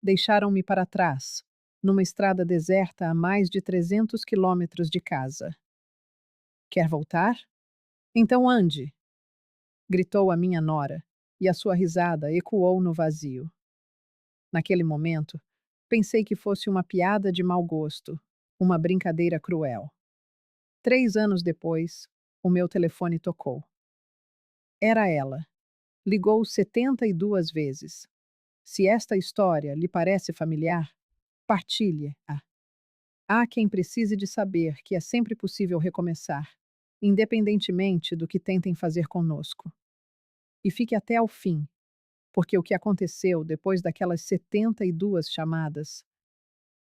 Deixaram-me para trás, numa estrada deserta a mais de 300 quilômetros de casa. Quer voltar? Então ande! Gritou a minha nora, e a sua risada ecoou no vazio. Naquele momento, pensei que fosse uma piada de mau gosto, uma brincadeira cruel. 3 anos depois, o meu telefone tocou. Era ela. Ligou 72 vezes. Se esta história lhe parece familiar, partilhe-a. Há quem precise de saber que é sempre possível recomeçar, independentemente do que tentem fazer conosco. E fique até ao fim, porque o que aconteceu depois daquelas 72 chamadas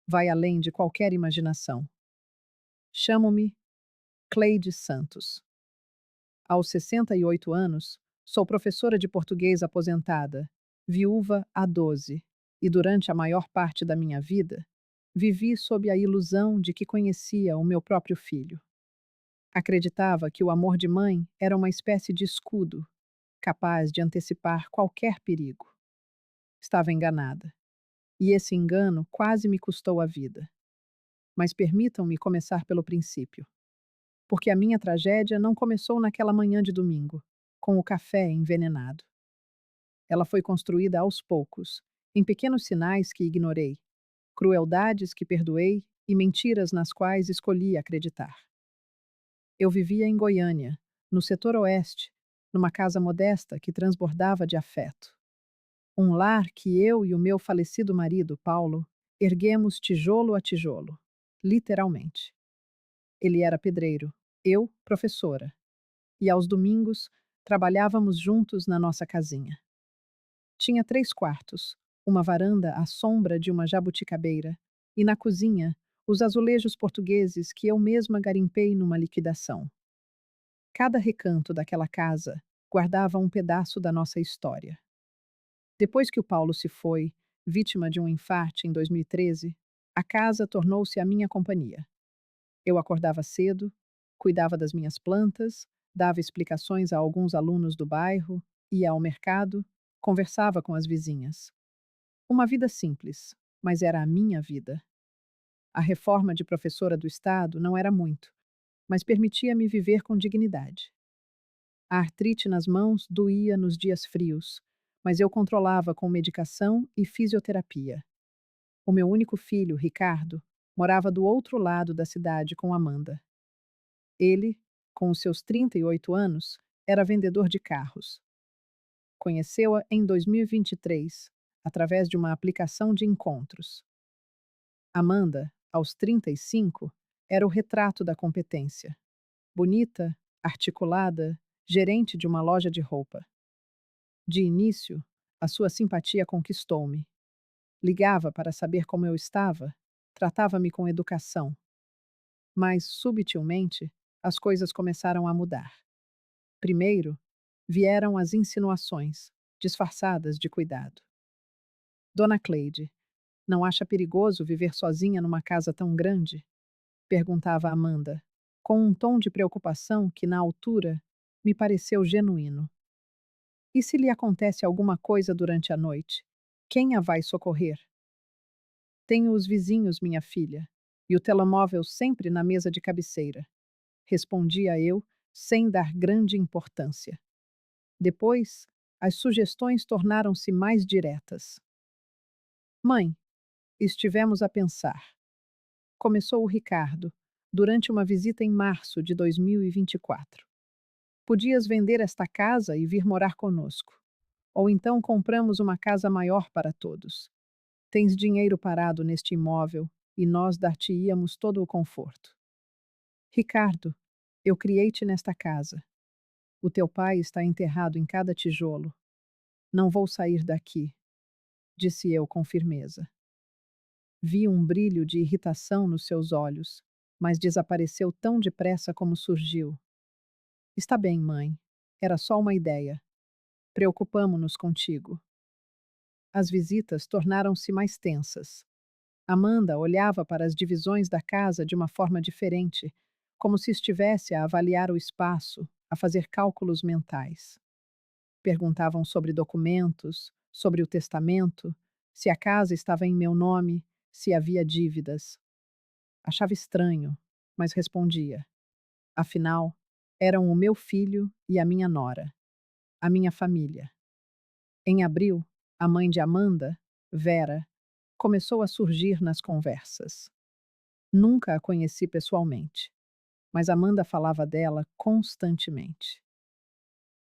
vai além de qualquer imaginação. Chamo-me Cleide Santos. Aos 68 anos, sou professora de português aposentada, viúva há 12, e durante a maior parte da minha vida, vivi sob a ilusão de que conhecia o meu próprio filho. Acreditava que o amor de mãe era uma espécie de escudo, capaz de antecipar qualquer perigo. Estava enganada, e esse engano quase me custou a vida. Mas permitam-me começar pelo princípio. Porque a minha tragédia não começou naquela manhã de domingo, com o café envenenado. Ela foi construída aos poucos, em pequenos sinais que ignorei, crueldades que perdoei e mentiras nas quais escolhi acreditar. Eu vivia em Goiânia, no setor oeste, numa casa modesta que transbordava de afeto. Um lar que eu e o meu falecido marido, Paulo, erguemos tijolo a tijolo, literalmente. Ele era pedreiro, eu, professora, e aos domingos trabalhávamos juntos na nossa casinha. Tinha 3 quartos, uma varanda à sombra de uma jabuticabeira, e na cozinha, os azulejos portugueses que eu mesma garimpei numa liquidação. Cada recanto daquela casa guardava um pedaço da nossa história. Depois que o Paulo se foi, vítima de um infarte em 2013, a casa tornou-se a minha companhia. Eu acordava cedo, cuidava das minhas plantas, dava explicações a alguns alunos do bairro, ia ao mercado, conversava com as vizinhas. Uma vida simples, mas era a minha vida. A reforma de professora do Estado não era muito, mas permitia-me viver com dignidade. A artrite nas mãos doía nos dias frios, mas eu controlava com medicação e fisioterapia. O meu único filho, Ricardo, morava do outro lado da cidade com Amanda. Ele, com os seus 38 anos, era vendedor de carros. Conheceu-a em 2023, através de uma aplicação de encontros. Amanda, aos 35, era o retrato da competência. Bonita, articulada, gerente de uma loja de roupa. De início, a sua simpatia conquistou-me. Ligava para saber como eu estava, tratava-me com educação. Mas, subtilmente, as coisas começaram a mudar. Primeiro, vieram as insinuações, disfarçadas de cuidado. Dona Cleide, não acha perigoso viver sozinha numa casa tão grande? Perguntava Amanda, com um tom de preocupação que, na altura, me pareceu genuíno. E se lhe acontece alguma coisa durante a noite? Quem a vai socorrer? Tenho os vizinhos, minha filha, e o telemóvel sempre na mesa de cabeceira. Respondia eu, sem dar grande importância. Depois, as sugestões tornaram-se mais diretas. Mãe, estivemos a pensar. Começou o Ricardo, durante uma visita em março de 2024. Podias vender esta casa e vir morar conosco. Ou então compramos uma casa maior para todos. Tens dinheiro parado neste imóvel e nós dar-te-íamos todo o conforto. Ricardo, eu criei-te nesta casa. O teu pai está enterrado em cada tijolo. Não vou sair daqui, disse eu com firmeza. Vi um brilho de irritação nos seus olhos, mas desapareceu tão depressa como surgiu. Está bem, mãe. Era só uma ideia. Preocupamo-nos contigo. As visitas tornaram-se mais tensas. Amanda olhava para as divisões da casa de uma forma diferente, como se estivesse a avaliar o espaço, a fazer cálculos mentais. Perguntavam sobre documentos, sobre o testamento, Se a casa estava em meu nome, se havia dívidas. Achava estranho, mas respondia. Afinal, eram o meu filho e a minha nora, a minha família. Em abril, a mãe de Amanda, Vera, começou a surgir nas conversas. Nunca a conheci pessoalmente, mas Amanda falava dela constantemente.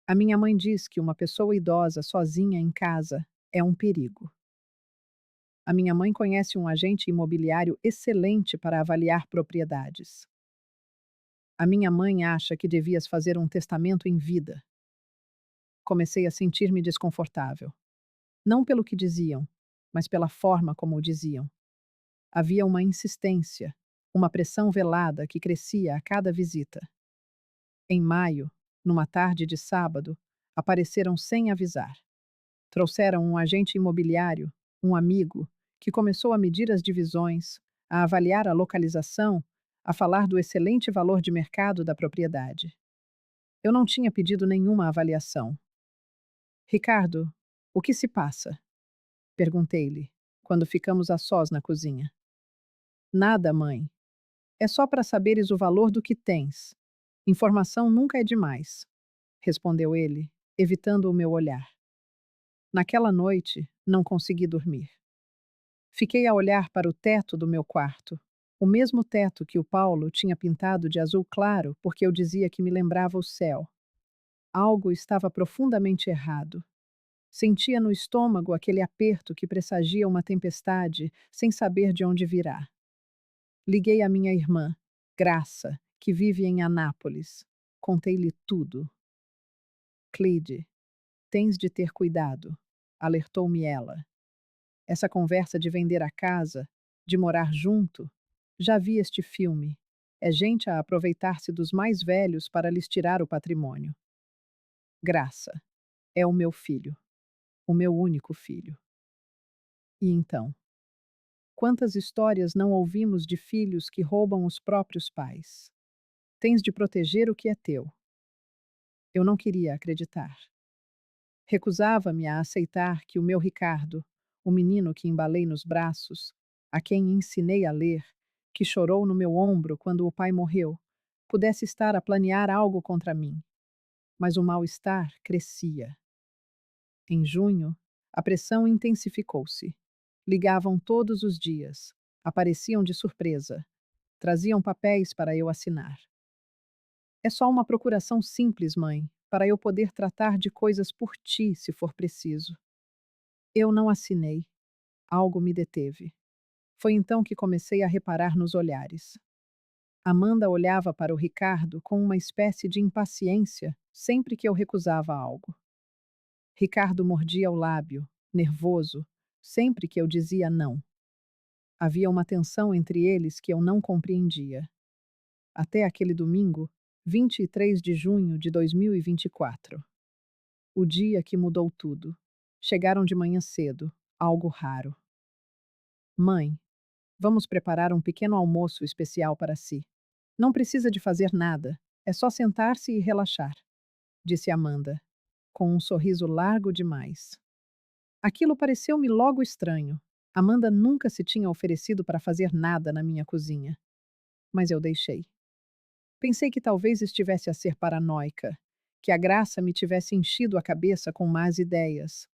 A minha mãe diz que uma pessoa idosa sozinha em casa é um perigo. A minha mãe conhece um agente imobiliário excelente para avaliar propriedades. A minha mãe acha que devias fazer um testamento em vida. Comecei a sentir-me desconfortável. Não pelo que diziam, mas pela forma como o diziam. Havia uma insistência, uma pressão velada que crescia a cada visita. Em maio, numa tarde de sábado, apareceram sem avisar. Trouxeram um agente imobiliário, um amigo, que começou a medir as divisões, a avaliar a localização, a falar do excelente valor de mercado da propriedade. Eu não tinha pedido nenhuma avaliação. Ricardo, o que se passa? Perguntei-lhe, quando ficamos a sós na cozinha. Nada, mãe. É só para saberes o valor do que tens. Informação nunca é demais, respondeu ele, evitando o meu olhar. Naquela noite, não consegui dormir. Fiquei a olhar para o teto do meu quarto, o mesmo teto que o Paulo tinha pintado de azul claro porque eu dizia que me lembrava o céu. Algo estava profundamente errado. Sentia no estômago aquele aperto que pressagia uma tempestade sem saber de onde virá. Liguei à minha irmã, Graça, que vive em Anápolis. Contei-lhe tudo. Cleide, tens de ter cuidado, alertou-me ela. Essa conversa de vender a casa, de morar junto, já vi este filme. É gente a aproveitar-se dos mais velhos para lhes tirar o patrimônio. Graça, é o meu filho, o meu único filho. E então? Quantas histórias não ouvimos de filhos que roubam os próprios pais? Tens de proteger o que é teu. Eu não queria acreditar. Recusava-me a aceitar que o meu Ricardo, o menino que embalei nos braços, a quem ensinei a ler, que chorou no meu ombro quando o pai morreu, pudesse estar a planear algo contra mim. Mas o mal-estar crescia. Em junho, a pressão intensificou-se. Ligavam todos os dias, apareciam de surpresa, traziam papéis para eu assinar. É só uma procuração simples, mãe, para eu poder tratar de coisas por ti, se for preciso. Eu não assinei. Algo me deteve. Foi então que comecei a reparar nos olhares. Amanda olhava para o Ricardo com uma espécie de impaciência sempre que eu recusava algo. Ricardo mordia o lábio, nervoso, sempre que eu dizia não. Havia uma tensão entre eles que eu não compreendia. Até aquele domingo, 23 de junho de 2024. O dia que mudou tudo. Chegaram de manhã cedo, algo raro. Mãe, vamos preparar um pequeno almoço especial para si. Não precisa de fazer nada, é só sentar-se e relaxar, disse Amanda, com um sorriso largo demais. Aquilo pareceu-me logo estranho. Amanda nunca se tinha oferecido para fazer nada na minha cozinha. Mas eu deixei. Pensei que talvez estivesse a ser paranoica, que a Graça me tivesse enchido a cabeça com más ideias.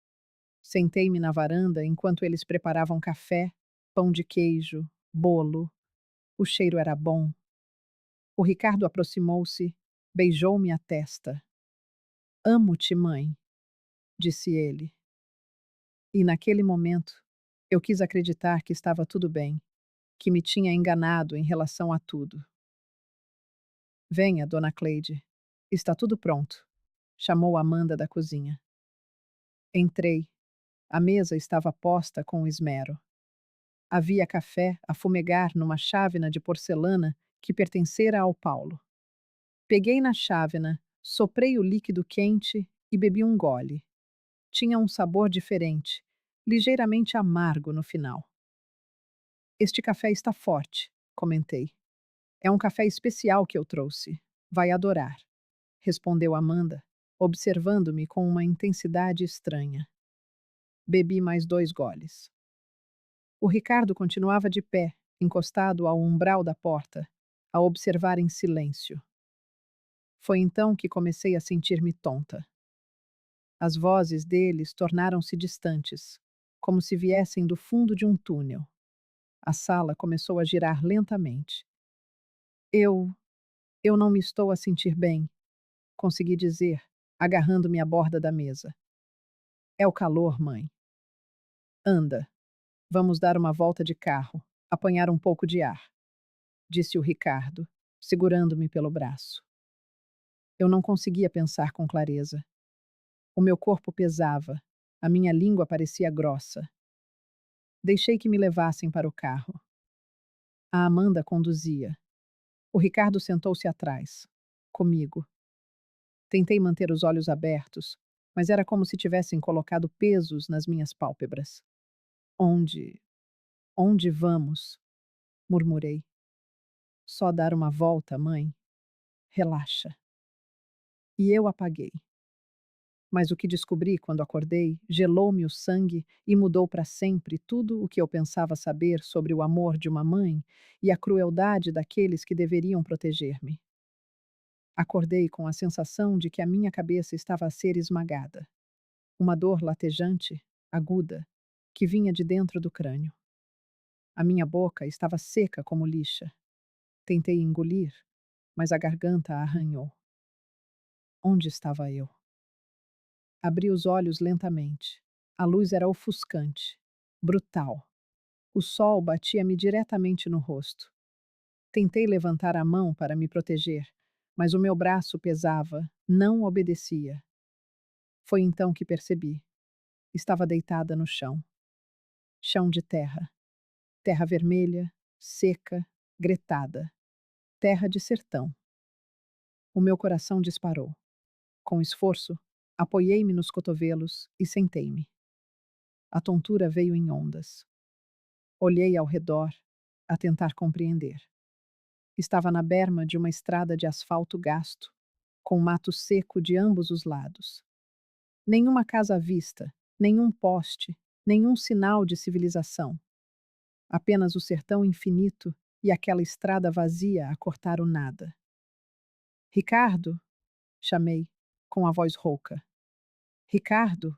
Sentei-me na varanda enquanto eles preparavam café, pão de queijo, bolo. O cheiro era bom. O Ricardo aproximou-se, beijou-me a testa. Amo-te, mãe, disse ele. E naquele momento, eu quis acreditar que estava tudo bem, que me tinha enganado em relação a tudo. Venha, dona Cleide. Está tudo pronto, chamou Amanda da cozinha. Entrei. A mesa estava posta com esmero. Havia café a fumegar numa chávena de porcelana que pertencera ao Paulo. Peguei na chávena, soprei o líquido quente e bebi um gole. Tinha um sabor diferente, ligeiramente amargo no final. Este café está forte, comentei. É um café especial que eu trouxe. Vai adorar, respondeu Amanda, observando-me com uma intensidade estranha. Bebi mais 2 goles. O Ricardo continuava de pé, encostado ao umbral da porta, a observar em silêncio. Foi então que comecei a sentir-me tonta. As vozes deles tornaram-se distantes, como se viessem do fundo de um túnel. A sala começou a girar lentamente. Eu. Eu não me estou a sentir bem, consegui dizer, agarrando-me à borda da mesa. É o calor, mãe. Anda, vamos dar uma volta de carro, apanhar um pouco de ar, disse o Ricardo, segurando-me pelo braço. Eu não conseguia pensar com clareza. O meu corpo pesava, a minha língua parecia grossa. Deixei que me levassem para o carro. A Amanda conduzia. O Ricardo sentou-se atrás, comigo. Tentei manter os olhos abertos, mas era como se tivessem colocado pesos nas minhas pálpebras. Onde? Onde vamos? Murmurei. Só dar uma volta, mãe. Relaxa. E eu apaguei. Mas o que descobri quando acordei gelou-me o sangue e mudou para sempre tudo o que eu pensava saber sobre o amor de uma mãe e a crueldade daqueles que deveriam proteger-me. Acordei com a sensação de que a minha cabeça estava a ser esmagada. Uma dor latejante, aguda, que vinha de dentro do crânio. A minha boca estava seca como lixa. Tentei engolir, mas a garganta arranhou. Onde estava eu? Abri os olhos lentamente. A luz era ofuscante, brutal. O sol batia-me diretamente no rosto. Tentei levantar a mão para me proteger, mas o meu braço pesava, não obedecia. Foi então que percebi. Estava deitada no chão. Chão de terra. Terra vermelha, seca, gretada. Terra de sertão. O meu coração disparou. Com esforço, apoiei-me nos cotovelos e sentei-me. A tontura veio em ondas. Olhei ao redor, a tentar compreender. Estava na berma de uma estrada de asfalto gasto, com mato seco de ambos os lados. Nenhuma casa à vista, nenhum poste, nenhum sinal de civilização. Apenas o sertão infinito e aquela estrada vazia a cortar o nada. Ricardo, chamei, com a voz rouca. Ricardo?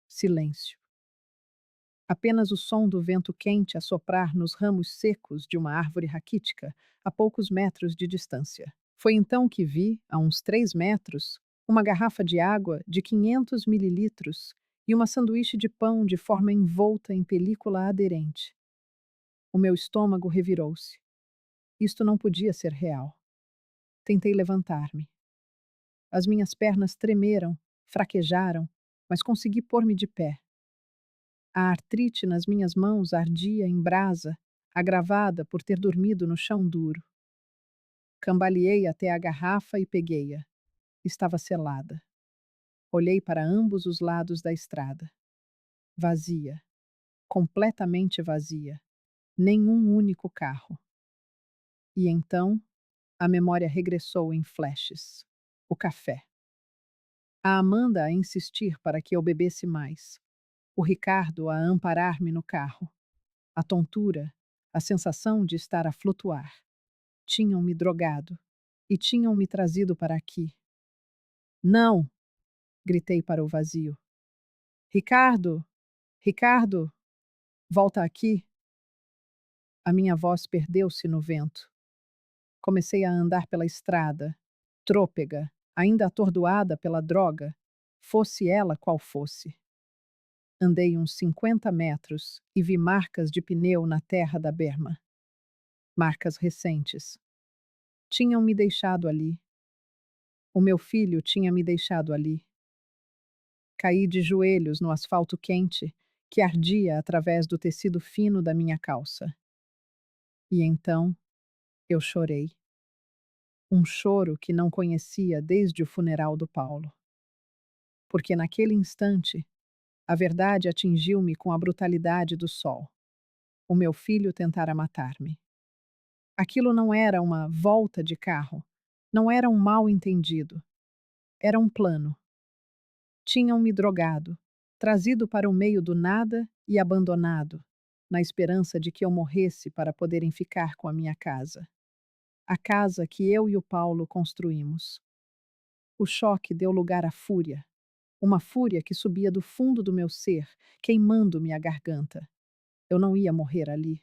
Silêncio. Apenas o som do vento quente a soprar nos ramos secos de uma árvore raquítica a poucos metros de distância. Foi então que vi, a uns 3 metros, uma garrafa de água de 500 mililitros e uma sanduíche de pão de forma envolta em película aderente. O meu estômago revirou-se. Isto não podia ser real. Tentei levantar-me. As minhas pernas tremeram, fraquejaram, mas consegui pôr-me de pé. A artrite nas minhas mãos ardia em brasa, agravada por ter dormido no chão duro. Cambaleei até a garrafa e peguei-a. Estava selada. Olhei para ambos os lados da estrada. Vazia. Completamente vazia. Nenhum único carro. E então, a memória regressou em flashes. O café. A Amanda a insistir para que eu bebesse mais. O Ricardo a amparar-me no carro. A tontura, a sensação de estar a flutuar. Tinham-me drogado e tinham-me trazido para aqui. Não! Gritei para o vazio. Ricardo! Ricardo! Volta aqui! A minha voz perdeu-se no vento. Comecei a andar pela estrada, trôpega, ainda atordoada pela droga, fosse ela qual fosse. Andei uns 50 metros e vi marcas de pneu na terra da berma. Marcas recentes. Tinham me deixado ali. O meu filho tinha me deixado ali. Caí de joelhos no asfalto quente que ardia através do tecido fino da minha calça. E então eu chorei. Um choro que não conhecia desde o funeral do Paulo. Porque naquele instante, a verdade atingiu-me com a brutalidade do sol. O meu filho tentara matar-me. Aquilo não era uma volta de carro, não era um mal-entendido. Era um plano. Tinham me drogado, trazido para o meio do nada e abandonado. na esperança de que eu morresse para poderem ficar com a minha casa. A casa que eu e o Paulo construímos. O choque deu lugar à fúria, uma fúria que subia do fundo do meu ser, queimando-me a garganta. Eu não ia morrer ali.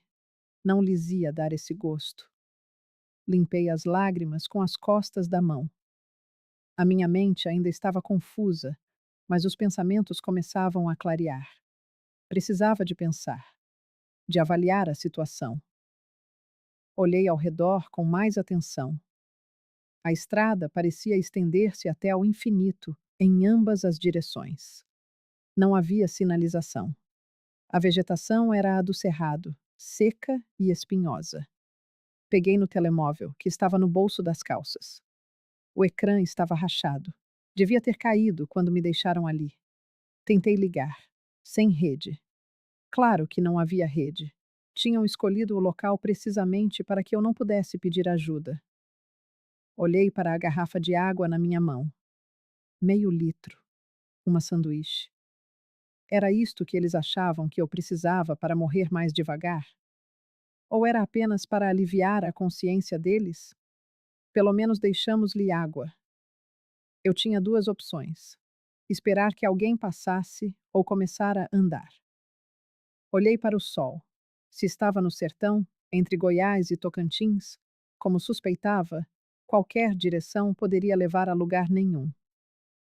Não lhes ia dar esse gosto. Limpei as lágrimas com as costas da mão. A minha mente ainda estava confusa, mas os pensamentos começavam a clarear. Precisava de pensar, de avaliar a situação. Olhei ao redor com mais atenção. A estrada parecia estender-se até ao infinito, em ambas as direções. Não havia sinalização. A vegetação era a do cerrado, seca e espinhosa. Peguei no telemóvel, que estava no bolso das calças. O ecrã estava rachado. Devia ter caído quando me deixaram ali. Tentei ligar. Sem rede. Claro que não havia rede. Tinham escolhido o local precisamente para que eu não pudesse pedir ajuda. Olhei para a garrafa de água na minha mão. Meio litro. Uma sanduíche. Era isto que eles achavam que eu precisava para morrer mais devagar? Ou era apenas para aliviar a consciência deles? Pelo menos deixamos-lhe água. Eu tinha duas opções: esperar que alguém passasse ou começar a andar. Olhei para o sol. Se estava no sertão, entre Goiás e Tocantins, como suspeitava, qualquer direção poderia levar a lugar nenhum.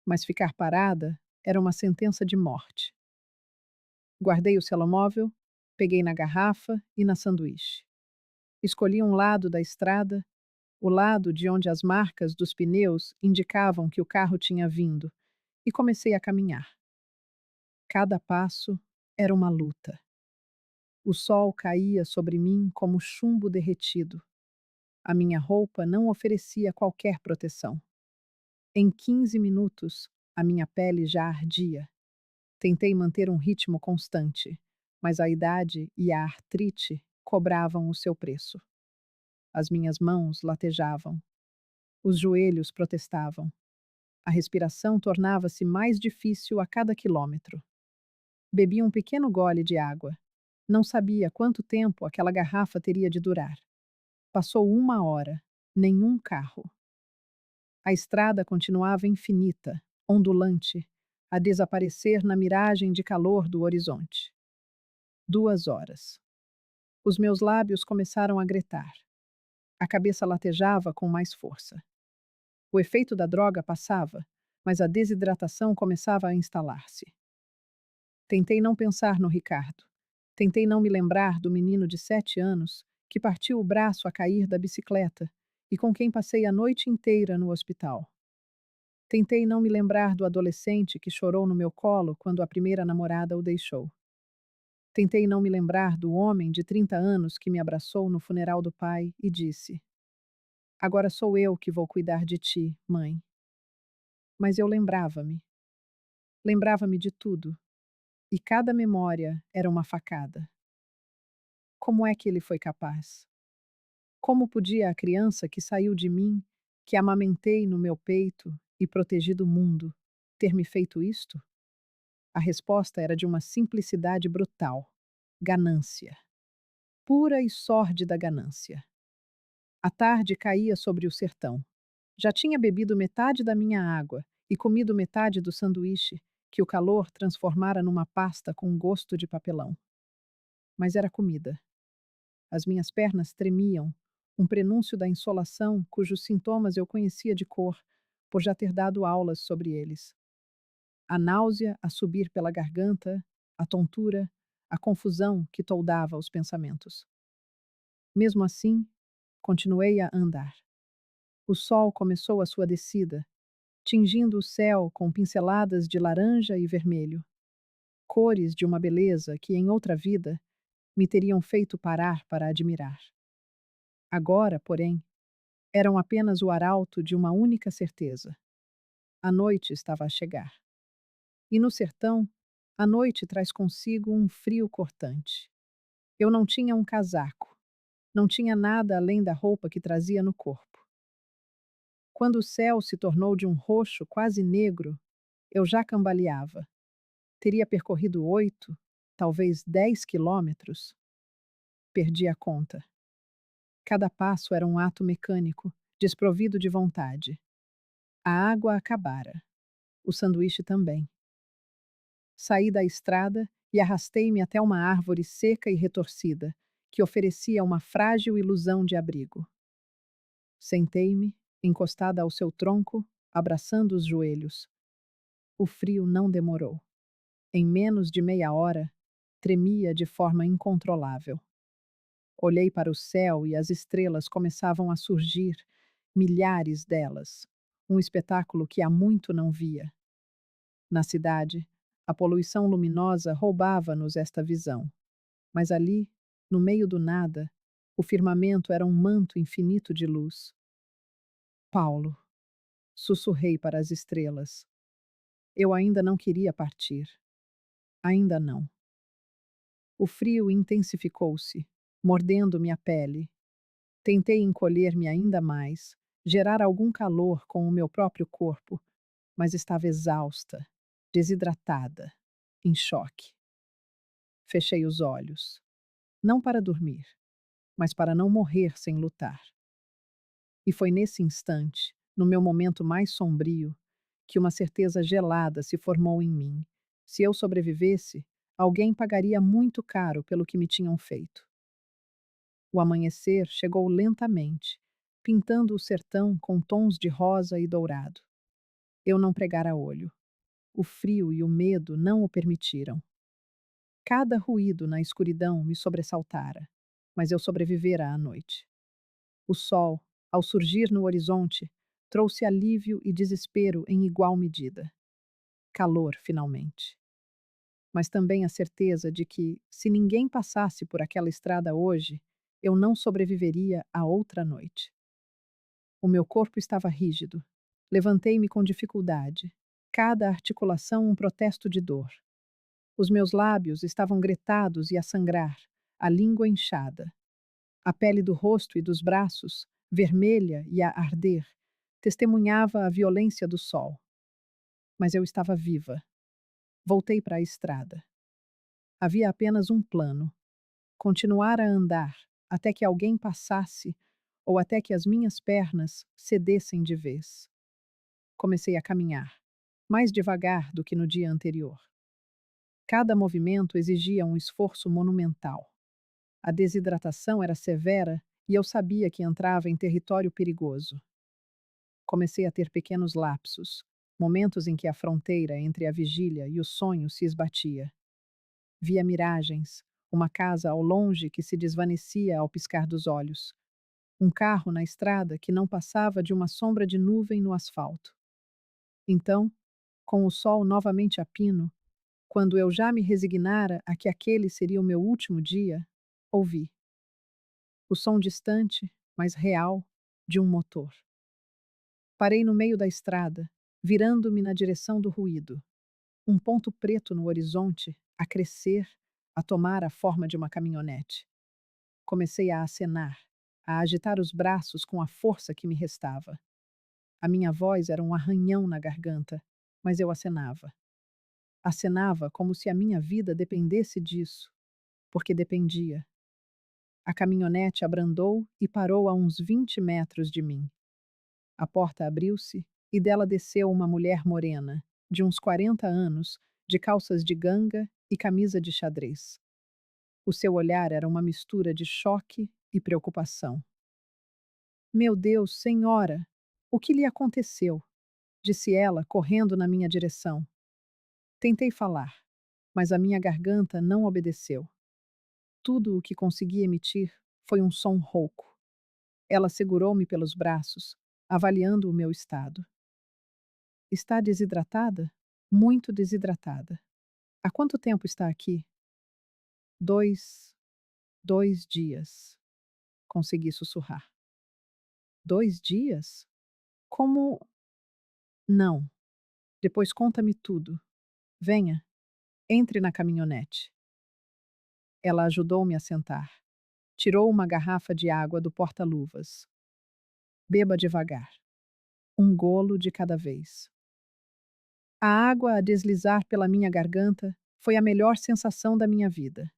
Mas ficar parada era uma sentença de morte. Guardei o celomóvel, peguei na garrafa e na sanduíche. Escolhi um lado da estrada, o lado de onde as marcas dos pneus indicavam que o carro tinha vindo, e comecei a caminhar. Cada passo era uma luta. O sol caía sobre mim como chumbo derretido. A minha roupa não oferecia qualquer proteção. Em 15 minutos, a minha pele já ardia. Tentei manter um ritmo constante, mas a idade e a artrite cobravam o seu preço. As minhas mãos latejavam. Os joelhos protestavam. A respiração tornava-se mais difícil a cada quilômetro. Bebi um pequeno gole de água. Não sabia quanto tempo aquela garrafa teria de durar. Passou 1 hora. Nenhum carro. A estrada continuava infinita, ondulante, a desaparecer na miragem de calor do horizonte. 2 horas. Os meus lábios começaram a gretar. A cabeça latejava com mais força. O efeito da droga passava, mas a desidratação começava a instalar-se. Tentei não pensar no Ricardo. Tentei não me lembrar do menino de 7 anos que partiu o braço a cair da bicicleta e com quem passei a noite inteira no hospital. Tentei não me lembrar do adolescente que chorou no meu colo quando a primeira namorada o deixou. Tentei não me lembrar do homem de 30 anos que me abraçou no funeral do pai e disse: "Agora sou eu que vou cuidar de ti, mãe." Mas eu lembrava-me. Lembrava-me de tudo. E cada memória era uma facada. Como é que ele foi capaz? Como podia a criança que saiu de mim, que amamentei no meu peito e protegi do mundo, ter me feito isto? A resposta era de uma simplicidade brutal: ganância. Pura e sórdida ganância. A tarde caía sobre o sertão. Já tinha bebido metade da minha água e comido metade do sanduíche, que o calor transformara numa pasta com gosto de papelão. Mas era comida. As minhas pernas tremiam, um prenúncio da insolação cujos sintomas eu conhecia de cor, por já ter dado aulas sobre eles. A náusea a subir pela garganta, a tontura, a confusão que toldava os pensamentos. Mesmo assim, continuei a andar. O sol começou a sua descida, tingindo o céu com pinceladas de laranja e vermelho, cores de uma beleza que, em outra vida, me teriam feito parar para admirar. Agora, porém, eram apenas o arauto de uma única certeza: a noite estava a chegar. E no sertão, a noite traz consigo um frio cortante. Eu não tinha um casaco, não tinha nada além da roupa que trazia no corpo. Quando o céu se tornou de um roxo quase negro, eu já cambaleava. Teria percorrido 8, talvez 10 quilômetros, Perdi a conta. Cada passo era um ato mecânico, desprovido de vontade. A água acabara. O sanduíche também. Saí da estrada e arrastei-me até uma árvore seca e retorcida, que oferecia uma frágil ilusão de abrigo. Sentei-me, encostada ao seu tronco, abraçando os joelhos. O frio não demorou. Em menos de meia hora, tremia de forma incontrolável. Olhei para o céu e as estrelas começavam a surgir, milhares delas. Um espetáculo que há muito não via. Na cidade, a poluição luminosa roubava-nos esta visão. Mas ali, no meio do nada, o firmamento era um manto infinito de luz. Paulo, sussurrei para as estrelas. Eu ainda não queria partir. Ainda não. O frio intensificou-se, mordendo-me a pele. Tentei encolher-me ainda mais, gerar algum calor com o meu próprio corpo, mas estava exausta, desidratada, em choque. Fechei os olhos, não para dormir, mas para não morrer sem lutar. E foi nesse instante, no meu momento mais sombrio, que uma certeza gelada se formou em mim. Se eu sobrevivesse, alguém pagaria muito caro pelo que me tinham feito. O amanhecer chegou lentamente, pintando o sertão com tons de rosa e dourado. Eu não pregara olho. O frio e o medo não o permitiram. Cada ruído na escuridão me sobressaltara, mas eu sobrevivera à noite. O sol, ao surgir no horizonte, trouxe alívio e desespero em igual medida. Calor, finalmente. Mas também a certeza de que, se ninguém passasse por aquela estrada hoje, eu não sobreviveria a outra noite. O meu corpo estava rígido. Levantei-me com dificuldade, cada articulação um protesto de dor. Os meus lábios estavam gretados e a sangrar, a língua inchada. A pele do rosto e dos braços, vermelha e a arder, testemunhava a violência do sol. Mas eu estava viva. Voltei para a estrada. Havia apenas um plano: continuar a andar até que alguém passasse ou até que as minhas pernas cedessem de vez. Comecei a caminhar, mais devagar do que no dia anterior. Cada movimento exigia um esforço monumental. A desidratação era severa e eu sabia que entrava em território perigoso. Comecei a ter pequenos lapsos, momentos em que a fronteira entre a vigília e o sonho se esbatia. Via miragens, uma casa ao longe que se desvanecia ao piscar dos olhos, um carro na estrada que não passava de uma sombra de nuvem no asfalto. Então, com o sol novamente a pino, quando eu já me resignara a que aquele seria o meu último dia, ouvi o som distante, mas real, de um motor. Parei no meio da estrada, virando-me na direção do ruído. Um ponto preto no horizonte, a crescer, a tomar a forma de uma caminhonete. Comecei a acenar, a agitar os braços com a força que me restava. A minha voz era um arranhão na garganta, mas eu acenava. Acenava como se a minha vida dependesse disso, porque dependia. A caminhonete abrandou e parou a uns 20 metros de mim. A porta abriu-se e dela desceu uma mulher morena, de uns 40 anos, de calças de ganga e camisa de xadrez. O seu olhar era uma mistura de choque e preocupação. Meu Deus, senhora! O que lhe aconteceu? Disse ela, correndo na minha direção. Tentei falar, mas a minha garganta não obedeceu. Tudo o que consegui emitir foi um som rouco. Ela segurou-me pelos braços, avaliando o meu estado. Está desidratada? Muito desidratada. Há quanto tempo está aqui? Dois, 2 dias. Consegui sussurrar. 2 dias? Como? Não. Depois conta-me tudo. Venha, entre na caminhonete. Ela ajudou-me a sentar. Tirou uma garrafa de água do porta-luvas. Beba devagar. Um golo de cada vez. A água a deslizar pela minha garganta foi a melhor sensação da minha vida.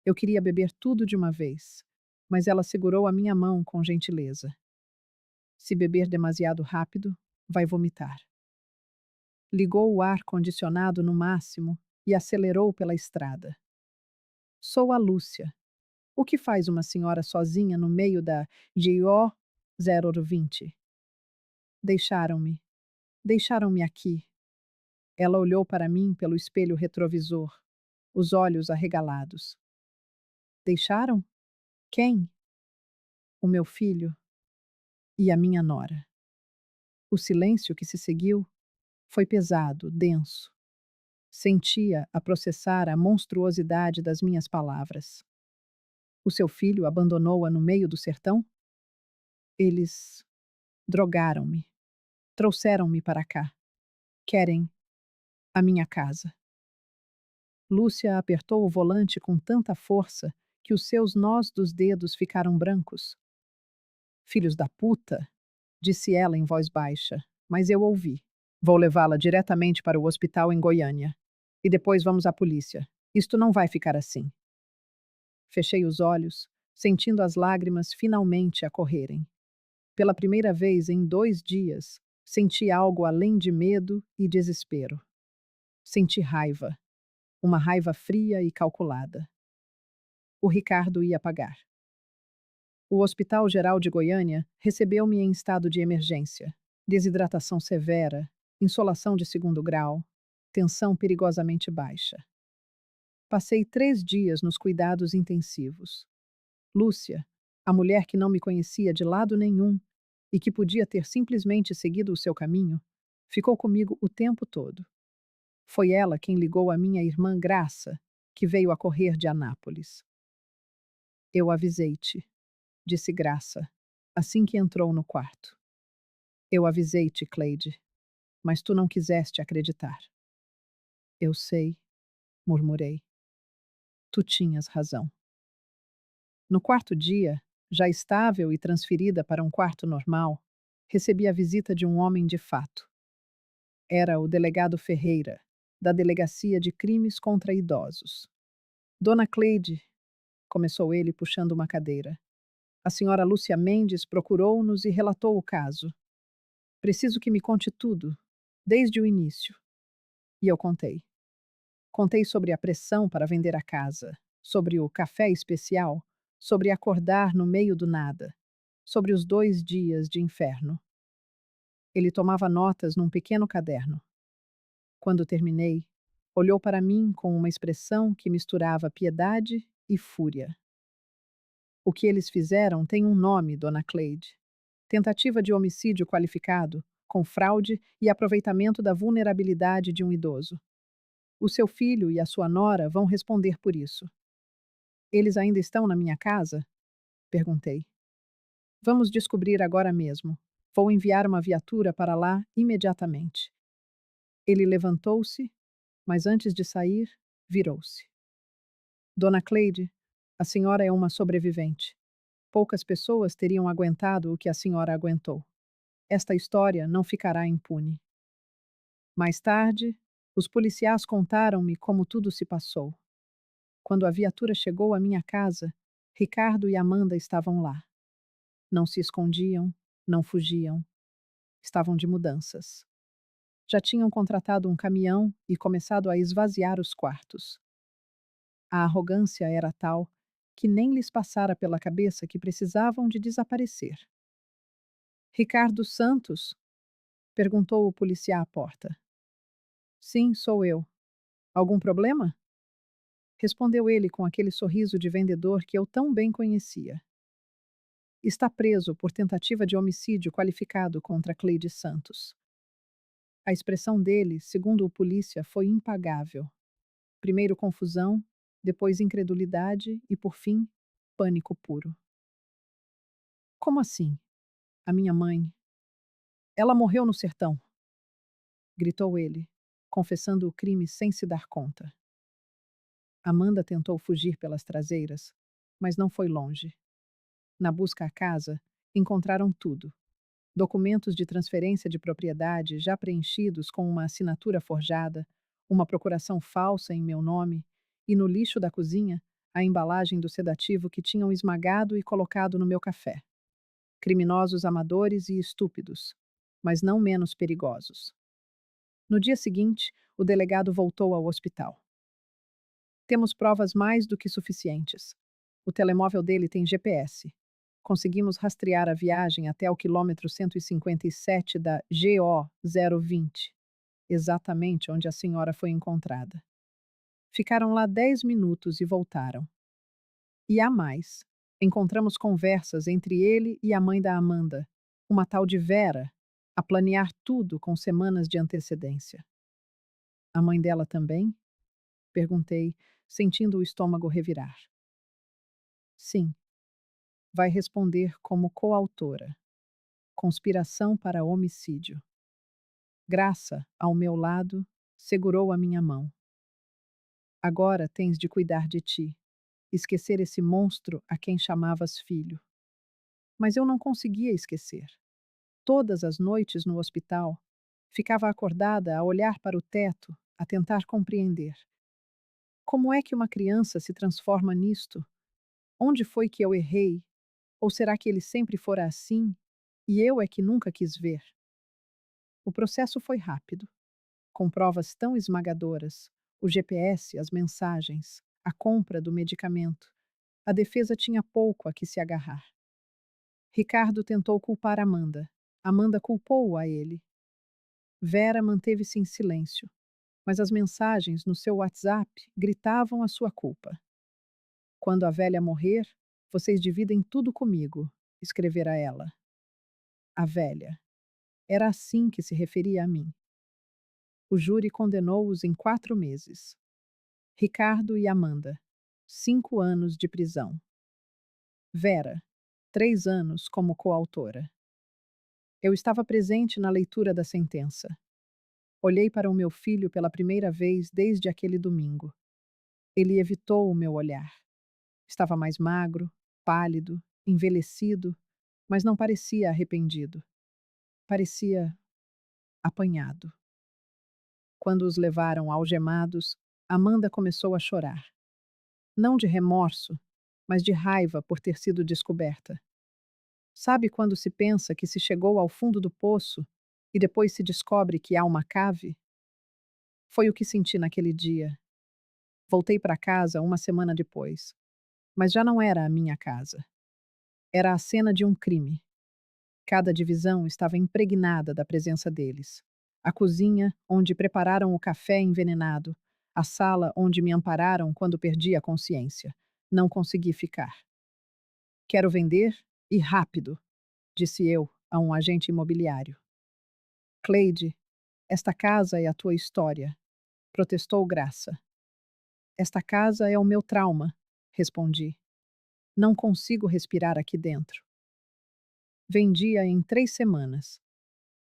Eu queria beber tudo de uma vez, mas ela segurou a minha mão com gentileza. Se beber demasiado rápido, vai vomitar. Ligou o ar-condicionado no máximo e acelerou pela estrada. Sou a Lúcia. O que faz uma senhora sozinha no meio da GO 020? Deixaram-me. Deixaram-me aqui. Ela olhou para mim pelo espelho retrovisor, os olhos arregalados. Deixaram? Quem? O meu filho e a minha nora. O silêncio que se seguiu foi pesado, denso. Sentia a processar a monstruosidade das minhas palavras. O seu filho abandonou-a no meio do sertão? Eles drogaram-me, trouxeram-me para cá. Querem a minha casa. Lúcia apertou o volante com tanta força que os seus nós dos dedos ficaram brancos. Filhos da puta, disse ela em voz baixa, mas eu ouvi. Vou levá-la diretamente para o hospital em Goiânia. E depois vamos à polícia. Isto não vai ficar assim. Fechei os olhos, sentindo as lágrimas finalmente a correrem. Pela primeira vez em 2 dias, senti algo além de medo e desespero. Senti raiva, uma raiva fria e calculada. O Ricardo ia pagar. O Hospital Geral de Goiânia recebeu-me em estado de emergência. Desidratação severa, insolação de 2º grau, tensão perigosamente baixa. Passei 3 dias nos cuidados intensivos. Lúcia, a mulher que não me conhecia de lado nenhum e que podia ter simplesmente seguido o seu caminho, ficou comigo o tempo todo. Foi ela quem ligou a minha irmã Graça, que veio a correr de Anápolis. Eu avisei-te, disse Graça, assim que entrou no quarto. Eu avisei-te, Cleide, mas tu não quiseste acreditar. Eu sei, murmurei. Tu tinhas razão. No 4º dia, já estável e transferida para um quarto normal, recebi a visita de um homem de fato. Era o delegado Ferreira, da Delegacia de Crimes contra Idosos. Dona Cleide, começou ele puxando uma cadeira. A senhora Lúcia Mendes procurou-nos e relatou o caso. Preciso que me conte tudo, desde o início. E eu contei. Contei sobre a pressão para vender a casa, sobre o café especial, sobre acordar no meio do nada, sobre os 2 dias de inferno. Ele tomava notas num pequeno caderno. Quando terminei, olhou para mim com uma expressão que misturava piedade e fúria. O que eles fizeram tem um nome, Dona Cleide. Tentativa de homicídio qualificado, com fraude e aproveitamento da vulnerabilidade de um idoso. O seu filho e a sua nora vão responder por isso. Eles ainda estão na minha casa? Perguntei. Vamos descobrir agora mesmo. Vou enviar uma viatura para lá imediatamente. Ele levantou-se, mas antes de sair, virou-se. Dona Cleide, a senhora é uma sobrevivente. Poucas pessoas teriam aguentado o que a senhora aguentou. Esta história não ficará impune. Mais tarde, os policiais contaram-me como tudo se passou. Quando a viatura chegou à minha casa, Ricardo e Amanda estavam lá. Não se escondiam, não fugiam. Estavam de mudanças. Já tinham contratado um caminhão e começado a esvaziar os quartos. A arrogância era tal que nem lhes passara pela cabeça que precisavam de desaparecer. Ricardo Santos? Perguntou o policial à porta. Sim, sou eu. Algum problema? Respondeu ele com aquele sorriso de vendedor que eu tão bem conhecia. Está preso por tentativa de homicídio qualificado contra Cleide Santos. A expressão dele, segundo o polícia, foi impagável. Primeiro confusão, depois incredulidade e, por fim, pânico puro. Como assim? A minha mãe. Ela morreu no sertão, gritou ele, confessando o crime sem se dar conta. Amanda tentou fugir pelas traseiras, mas não foi longe. Na busca à casa, encontraram tudo. Documentos de transferência de propriedade já preenchidos com uma assinatura forjada, uma procuração falsa em meu nome, e no lixo da cozinha, a embalagem do sedativo que tinham esmagado e colocado no meu café. Criminosos amadores e estúpidos, mas não menos perigosos. No dia seguinte, o delegado voltou ao hospital. Temos provas mais do que suficientes. O telemóvel dele tem GPS. Conseguimos rastrear a viagem até o quilômetro 157 da GO 020, exatamente onde a senhora foi encontrada. Ficaram lá 10 minutos e voltaram. E há mais. Encontramos conversas entre ele e a mãe da Amanda, uma tal de Vera, a planear tudo com semanas de antecedência. A mãe dela também? Perguntei, sentindo o estômago revirar. Sim, vai responder como coautora. Conspiração para homicídio. Graça, ao meu lado, segurou a minha mão. Agora tens de cuidar de ti, esquecer esse monstro a quem chamavas filho. Mas eu não conseguia esquecer. Todas as noites no hospital, ficava acordada a olhar para o teto, a tentar compreender. Como é que uma criança se transforma nisto? Onde foi que eu errei? Ou será que ele sempre fora assim e eu é que nunca quis ver? O processo foi rápido, com provas tão esmagadoras: o GPS, as mensagens, a compra do medicamento. A defesa tinha pouco a que se agarrar. Ricardo tentou culpar Amanda. Amanda culpou-o a ele. Vera manteve-se em silêncio, mas as mensagens no seu WhatsApp gritavam a sua culpa. Quando a velha morrer, vocês dividem tudo comigo, escrevera ela. A velha. Era assim que se referia a mim. O júri condenou-os em 4 meses. Ricardo e Amanda, 5 anos de prisão. Vera, 3 anos como coautora. Eu estava presente na leitura da sentença. Olhei para o meu filho pela primeira vez desde aquele domingo. Ele evitou o meu olhar. Estava mais magro, pálido, envelhecido, mas não parecia arrependido. Parecia apanhado. Quando os levaram algemados, Amanda começou a chorar. Não de remorso, mas de raiva por ter sido descoberta. Sabe quando se pensa que se chegou ao fundo do poço e depois se descobre que há uma cave? Foi o que senti naquele dia. Voltei para casa uma semana depois, mas já não era a minha casa. Era a cena de um crime. Cada divisão estava impregnada da presença deles. A cozinha, onde prepararam o café envenenado. A sala onde me ampararam quando perdi a consciência. Não consegui ficar. Quero vender e rápido, disse eu a um agente imobiliário. Cleide, esta casa é a tua história, protestou Graça. Esta casa é o meu trauma, respondi. Não consigo respirar aqui dentro. Vendi-a em 3 semanas.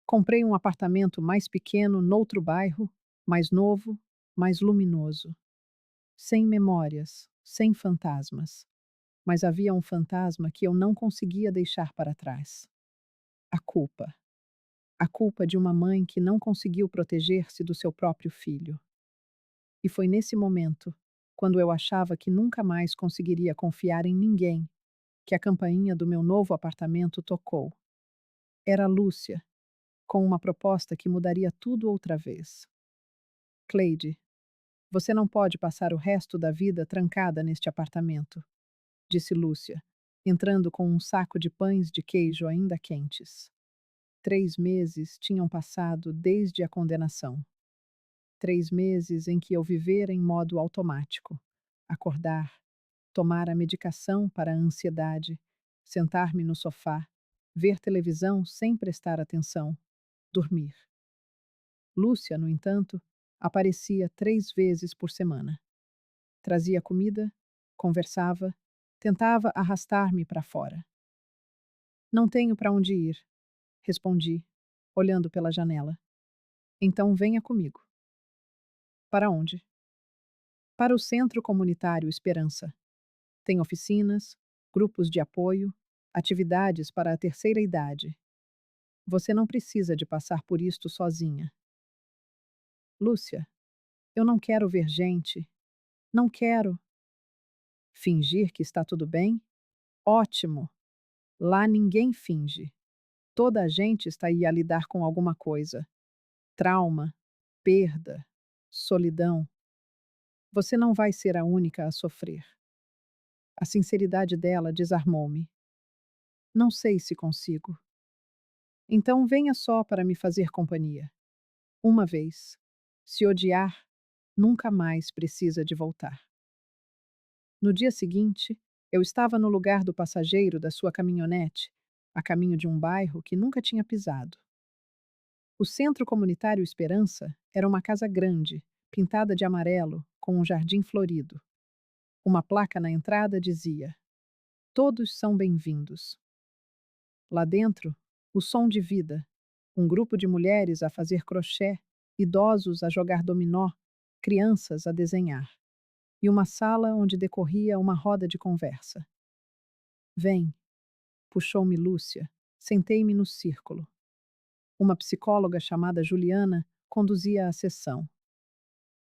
Comprei um apartamento mais pequeno noutro bairro, mais novo, mais luminoso. Sem memórias, sem fantasmas. Mas havia um fantasma que eu não conseguia deixar para trás. A culpa. A culpa de uma mãe que não conseguiu proteger-se do seu próprio filho. E foi nesse momento, quando eu achava que nunca mais conseguiria confiar em ninguém, que a campainha do meu novo apartamento tocou. Era Lúcia, com uma proposta que mudaria tudo outra vez. Cleide, você não pode passar o resto da vida trancada neste apartamento, disse Lúcia, entrando com um saco de pães de queijo ainda quentes. 3 meses tinham passado desde a condenação. 3 meses em que eu vivera em modo automático. Acordar, tomar a medicação para a ansiedade, sentar-me no sofá, ver televisão sem prestar atenção, dormir. Lúcia, no entanto, aparecia 3 vezes por semana. Trazia comida, conversava, tentava arrastar-me para fora. Não tenho para onde ir, respondi, olhando pela janela. Então venha comigo. Para onde? Para o Centro Comunitário Esperança. Tem oficinas, grupos de apoio, atividades para a terceira idade. Você não precisa de passar por isto sozinha. Lúcia, eu não quero ver gente. Não quero. Fingir que está tudo bem? Ótimo! Lá ninguém finge. Toda a gente está aí a lidar com alguma coisa. Trauma, perda, solidão. Você não vai ser a única a sofrer. A sinceridade dela desarmou-me. Não sei se consigo. Então venha só para me fazer companhia. Uma vez. Se odiar, nunca mais precisa de voltar. No dia seguinte, eu estava no lugar do passageiro da sua caminhonete, a caminho de um bairro que nunca tinha pisado. O Centro Comunitário Esperança era uma casa grande, pintada de amarelo, com um jardim florido. Uma placa na entrada dizia: Todos são bem-vindos. Lá dentro, o som de vida, um grupo de mulheres a fazer crochê, idosos a jogar dominó, crianças a desenhar, e uma sala onde decorria uma roda de conversa. Vem, puxou-me Lúcia, sentei-me no círculo. Uma psicóloga chamada Juliana conduzia a sessão.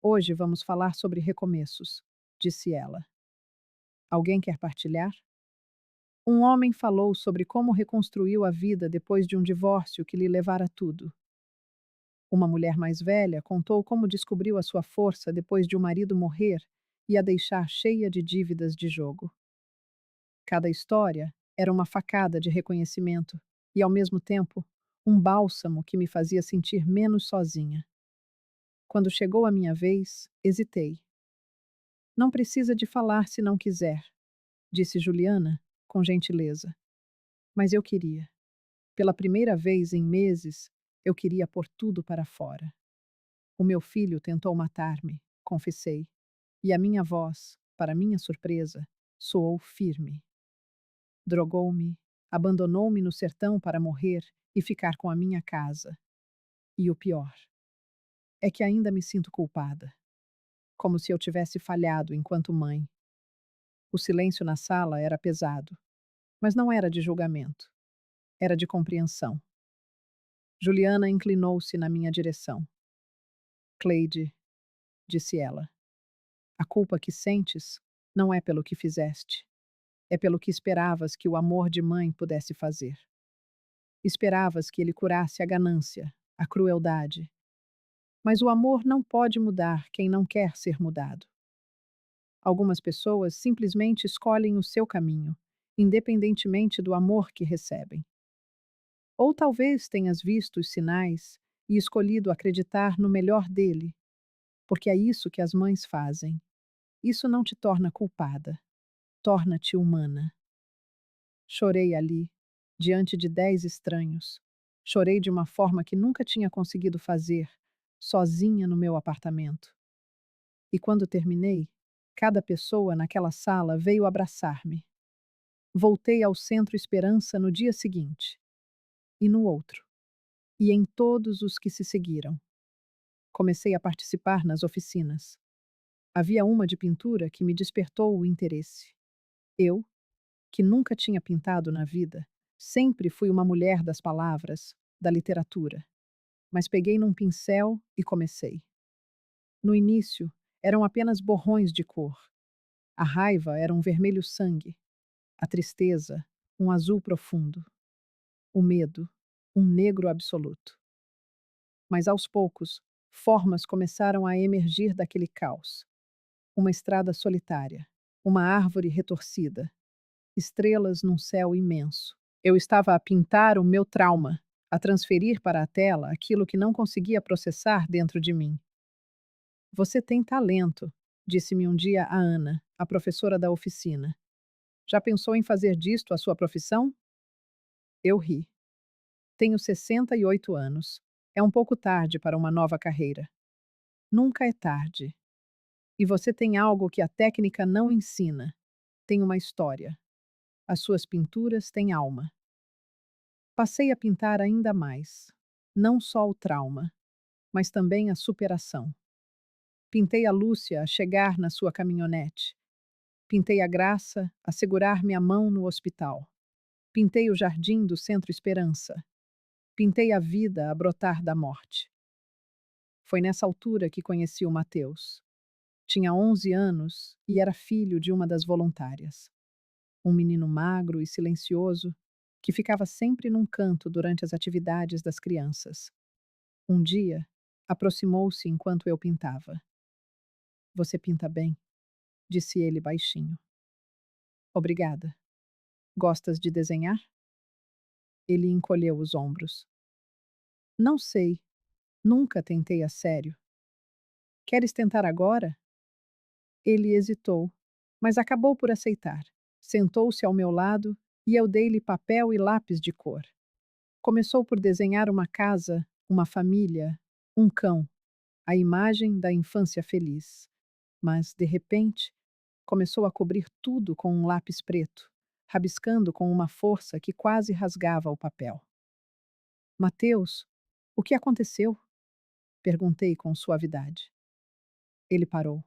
Hoje vamos falar sobre recomeços, disse ela. Alguém quer partilhar? Um homem falou sobre como reconstruiu a vida depois de um divórcio que lhe levara tudo. Uma mulher mais velha contou como descobriu a sua força depois de o marido morrer e a deixar cheia de dívidas de jogo. Cada história era uma facada de reconhecimento e, ao mesmo tempo, um bálsamo que me fazia sentir menos sozinha. Quando chegou a minha vez, hesitei. Não precisa de falar se não quiser, disse Juliana, com gentileza. Mas eu queria. Pela primeira vez em meses, eu queria pôr tudo para fora. O meu filho tentou matar-me, confessei, e a minha voz, para minha surpresa, soou firme. Drogou-me, abandonou-me no sertão para morrer e ficar com a minha casa. E o pior é que ainda me sinto culpada, como se eu tivesse falhado enquanto mãe. O silêncio na sala era pesado, mas não era de julgamento, era de compreensão. Juliana inclinou-se na minha direção. Cleide, disse ela, a culpa que sentes não é pelo que fizeste. É pelo que esperavas que o amor de mãe pudesse fazer. Esperavas que ele curasse a ganância, a crueldade. Mas o amor não pode mudar quem não quer ser mudado. Algumas pessoas simplesmente escolhem o seu caminho, independentemente do amor que recebem. Ou talvez tenhas visto os sinais e escolhido acreditar no melhor dele, porque é isso que as mães fazem. Isso não te torna culpada, torna-te humana. Chorei ali, diante de 10 estranhos. Chorei de uma forma que nunca tinha conseguido fazer, sozinha no meu apartamento. E quando terminei, cada pessoa naquela sala veio abraçar-me. Voltei ao Centro Esperança no dia seguinte. E no outro. E em todos os que se seguiram. Comecei a participar nas oficinas. Havia uma de pintura que me despertou o interesse. Eu, que nunca tinha pintado na vida, sempre fui uma mulher das palavras, da literatura. Mas peguei num pincel e comecei. No início, eram apenas borrões de cor. A raiva era um vermelho sangue, a tristeza, um azul profundo, o medo, um negro absoluto. Mas aos poucos, formas começaram a emergir daquele caos. Uma estrada solitária, uma árvore retorcida, estrelas num céu imenso. Eu estava a pintar o meu trauma, a transferir para a tela aquilo que não conseguia processar dentro de mim. Você tem talento, disse-me um dia a Ana, a professora da oficina. Já pensou em fazer disto a sua profissão? Eu ri. Tenho 68 anos. É um pouco tarde para uma nova carreira. Nunca é tarde. E você tem algo que a técnica não ensina. Tem uma história. As suas pinturas têm alma. Passei a pintar ainda mais. Não só o trauma, mas também a superação. Pintei a Lúcia a chegar na sua caminhonete. Pintei a Graça a segurar-me a mão no hospital. Pintei o jardim do Centro Esperança. Pintei a vida a brotar da morte. Foi nessa altura que conheci o Mateus. Tinha 11 anos e era filho de uma das voluntárias. Um menino magro e silencioso que ficava sempre num canto durante as atividades das crianças. Um dia, aproximou-se enquanto eu pintava. Você pinta bem, disse ele baixinho. Obrigada. Gostas de desenhar? Ele encolheu os ombros. Não sei. Nunca tentei a sério. Queres tentar agora? Ele hesitou, mas acabou por aceitar. Sentou-se ao meu lado e eu dei-lhe papel e lápis de cor. Começou por desenhar uma casa, uma família, um cão, a imagem da infância feliz. Mas, de repente, começou a cobrir tudo com um lápis preto, rabiscando com uma força que quase rasgava o papel. Mateus, o que aconteceu? Perguntei com suavidade. Ele parou.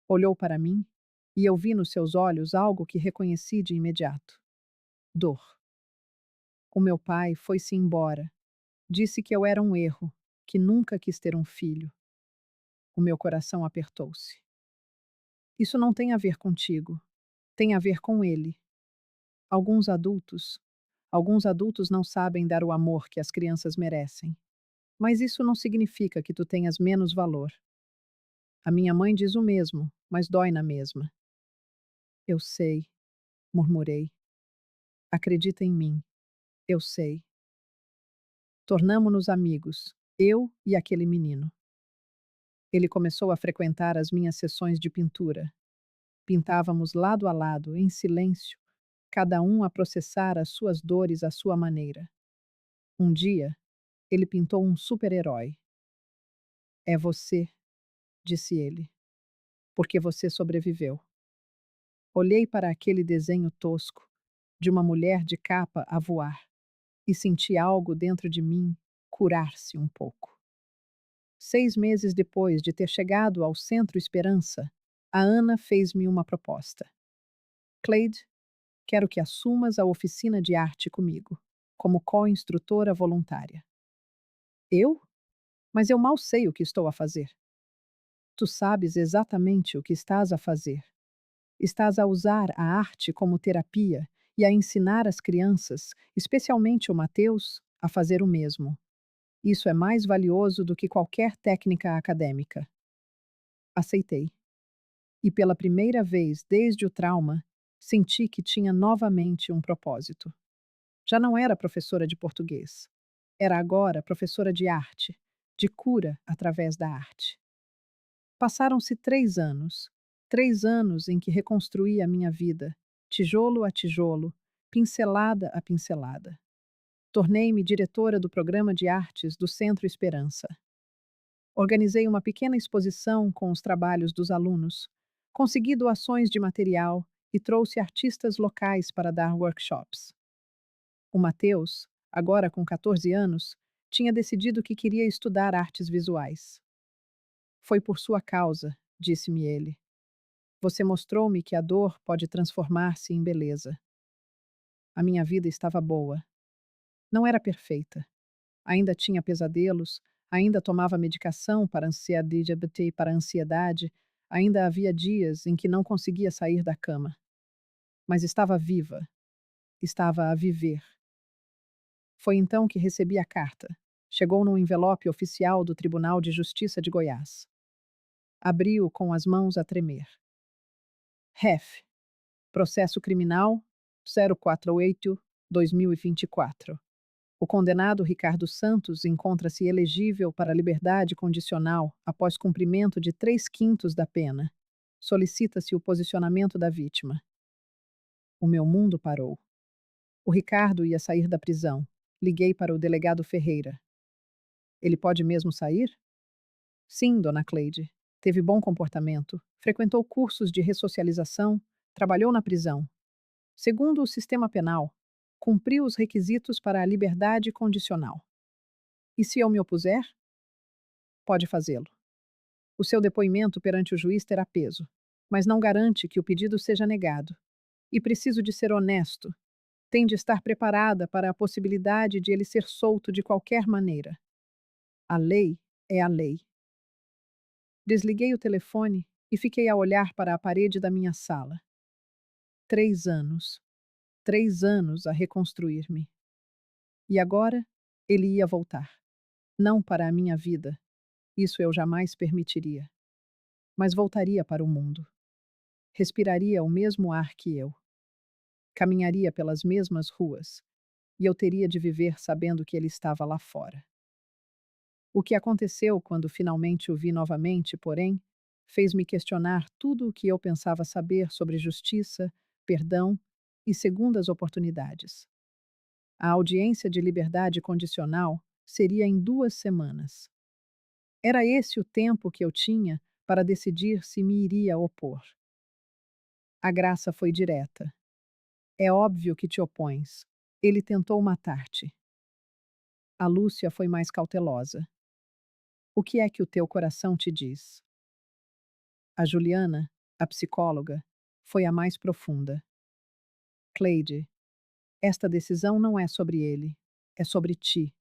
Olhou para mim e eu vi nos seus olhos algo que reconheci de imediato: dor. O meu pai foi-se embora. Disse que eu era um erro, que nunca quis ter um filho. O meu coração apertou-se. Isso não tem a ver contigo. Tem a ver com ele. Alguns adultos. Alguns adultos não sabem dar o amor que as crianças merecem. Mas isso não significa que tu tenhas menos valor. A minha mãe diz o mesmo, mas dói na mesma. Eu sei, murmurei. Acredita em mim. Eu sei. Tornamo-nos amigos, eu e aquele menino. Ele começou a frequentar as minhas sessões de pintura. Pintávamos lado a lado, em silêncio, cada um a processar as suas dores à sua maneira. Um dia, ele pintou um super-herói. É você, disse ele, porque você sobreviveu. Olhei para aquele desenho tosco, de uma mulher de capa a voar, e senti algo dentro de mim curar-se um pouco. 6 meses depois de ter chegado ao Centro Esperança, a Ana fez-me uma proposta. Cleide, quero que assumas a oficina de arte comigo, como co-instrutora voluntária. Eu? Mas eu mal sei o que estou a fazer. Tu sabes exatamente o que estás a fazer. Estás a usar a arte como terapia e a ensinar as crianças, especialmente o Mateus, a fazer o mesmo. Isso é mais valioso do que qualquer técnica acadêmica. Aceitei. E pela primeira vez desde o trauma, senti que tinha novamente um propósito. Já não era professora de português. Era agora professora de arte, de cura através da arte. Passaram-se 3 anos. 3 anos em que reconstruí a minha vida, tijolo a tijolo, pincelada a pincelada. Tornei-me diretora do programa de artes do Centro Esperança. Organizei uma pequena exposição com os trabalhos dos alunos, consegui doações de material e trouxe artistas locais para dar workshops. O Mateus, agora com 14 anos, tinha decidido que queria estudar artes visuais. Foi por sua causa, disse-me ele. Você mostrou-me que a dor pode transformar-se em beleza. A minha vida estava boa. Não era perfeita. Ainda tinha pesadelos, ainda tomava medicação para ansiedade e para ansiedade, ainda havia dias em que não conseguia sair da cama. Mas estava viva. Estava a viver. Foi então que recebi a carta. Chegou num envelope oficial do Tribunal de Justiça de Goiás. Abri-o com as mãos a tremer. REF. Processo Criminal 048-2024. O condenado Ricardo Santos encontra-se elegível para liberdade condicional após cumprimento de 3/5 da pena. Solicita-se o posicionamento da vítima. O meu mundo parou. O Ricardo ia sair da prisão. Liguei para o delegado Ferreira. Ele pode mesmo sair? Sim, dona Cleide. Teve bom comportamento, frequentou cursos de ressocialização, trabalhou na prisão. Segundo o sistema penal, cumpriu os requisitos para a liberdade condicional. E se eu me opuser? Pode fazê-lo. O seu depoimento perante o juiz terá peso, mas não garante que o pedido seja negado. E preciso de ser honesto. Tem de estar preparada para a possibilidade de ele ser solto de qualquer maneira. A lei é a lei. Desliguei o telefone e fiquei a olhar para a parede da minha sala. 3 anos. 3 anos a reconstruir-me. E agora ele ia voltar. Não para a minha vida, isso eu jamais permitiria. Mas voltaria para o mundo. Respiraria o mesmo ar que eu. Caminharia pelas mesmas ruas. E eu teria de viver sabendo que ele estava lá fora. O que aconteceu quando finalmente o vi novamente, porém, fez-me questionar tudo o que eu pensava saber sobre justiça, perdão e segundas oportunidades. A audiência de liberdade condicional seria em 2 semanas. Era esse o tempo que eu tinha para decidir se me iria opor. A graça foi direta. É óbvio que te opões. Ele tentou matar-te. A Lúcia foi mais cautelosa. O que é que o teu coração te diz? A Juliana, a psicóloga, foi a mais profunda. Cleide, esta decisão não é sobre ele, é sobre ti.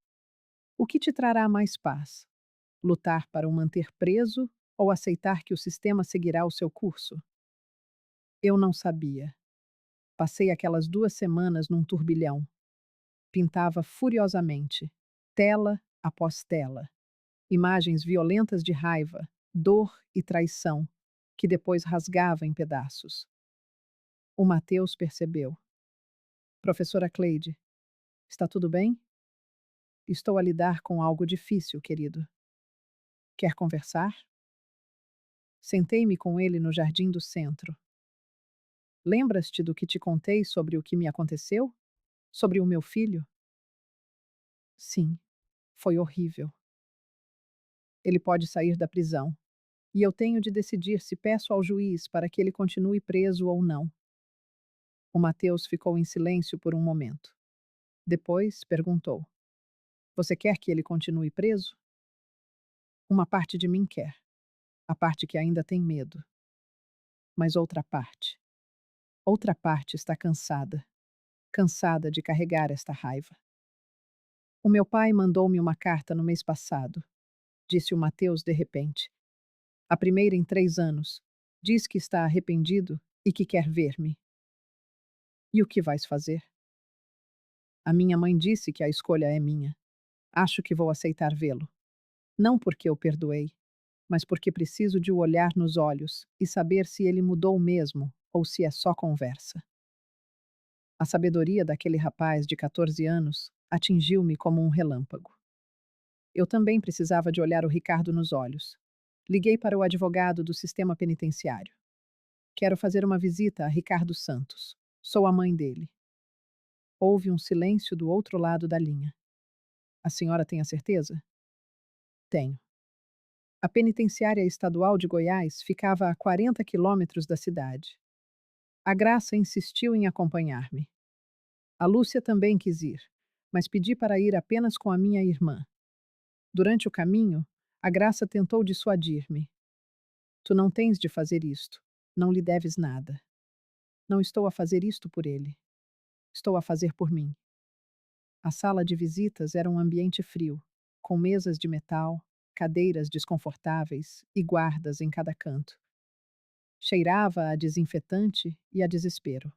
O que te trará mais paz? Lutar para o manter preso ou aceitar que o sistema seguirá o seu curso? Eu não sabia. Passei aquelas 2 semanas num turbilhão. Pintava furiosamente, tela após tela. Imagens violentas de raiva, dor e traição, que depois rasgava em pedaços. O Mateus percebeu. Professora Cleide, está tudo bem? Estou a lidar com algo difícil, querido. Quer conversar? Sentei-me com ele no jardim do centro. Lembras-te do que te contei sobre o que me aconteceu? Sobre o meu filho? Sim, foi horrível. Ele pode sair da prisão. E eu tenho de decidir se peço ao juiz para que ele continue preso ou não. O Mateus ficou em silêncio por um momento. Depois perguntou: Você quer que ele continue preso? Uma parte de mim quer. A parte que ainda tem medo. Mas outra parte está cansada. Cansada de carregar esta raiva. O meu pai mandou-me uma carta no mês passado, disse o Mateus de repente. A primeira em 3 anos. Diz que está arrependido e que quer ver-me. E o que vais fazer? A minha mãe disse que a escolha é minha. Acho que vou aceitar vê-lo. Não porque eu perdoei, mas porque preciso de o olhar nos olhos e saber se ele mudou mesmo ou se é só conversa. A sabedoria daquele rapaz de 14 anos atingiu-me como um relâmpago. Eu também precisava de olhar o Ricardo nos olhos. Liguei para o advogado do sistema penitenciário. Quero fazer uma visita a Ricardo Santos. Sou a mãe dele. Houve um silêncio do outro lado da linha. A senhora tem a certeza? Tenho. A penitenciária estadual de Goiás ficava a 40 quilômetros da cidade. A Graça insistiu em acompanhar-me. A Lúcia também quis ir, mas pedi para ir apenas com a minha irmã. Durante o caminho, a Graça tentou dissuadir-me. Tu não tens de fazer isto. Não lhe deves nada. Não estou a fazer isto por ele. Estou a fazer por mim. A sala de visitas era um ambiente frio, com mesas de metal, cadeiras desconfortáveis e guardas em cada canto. Cheirava a desinfetante e a desespero.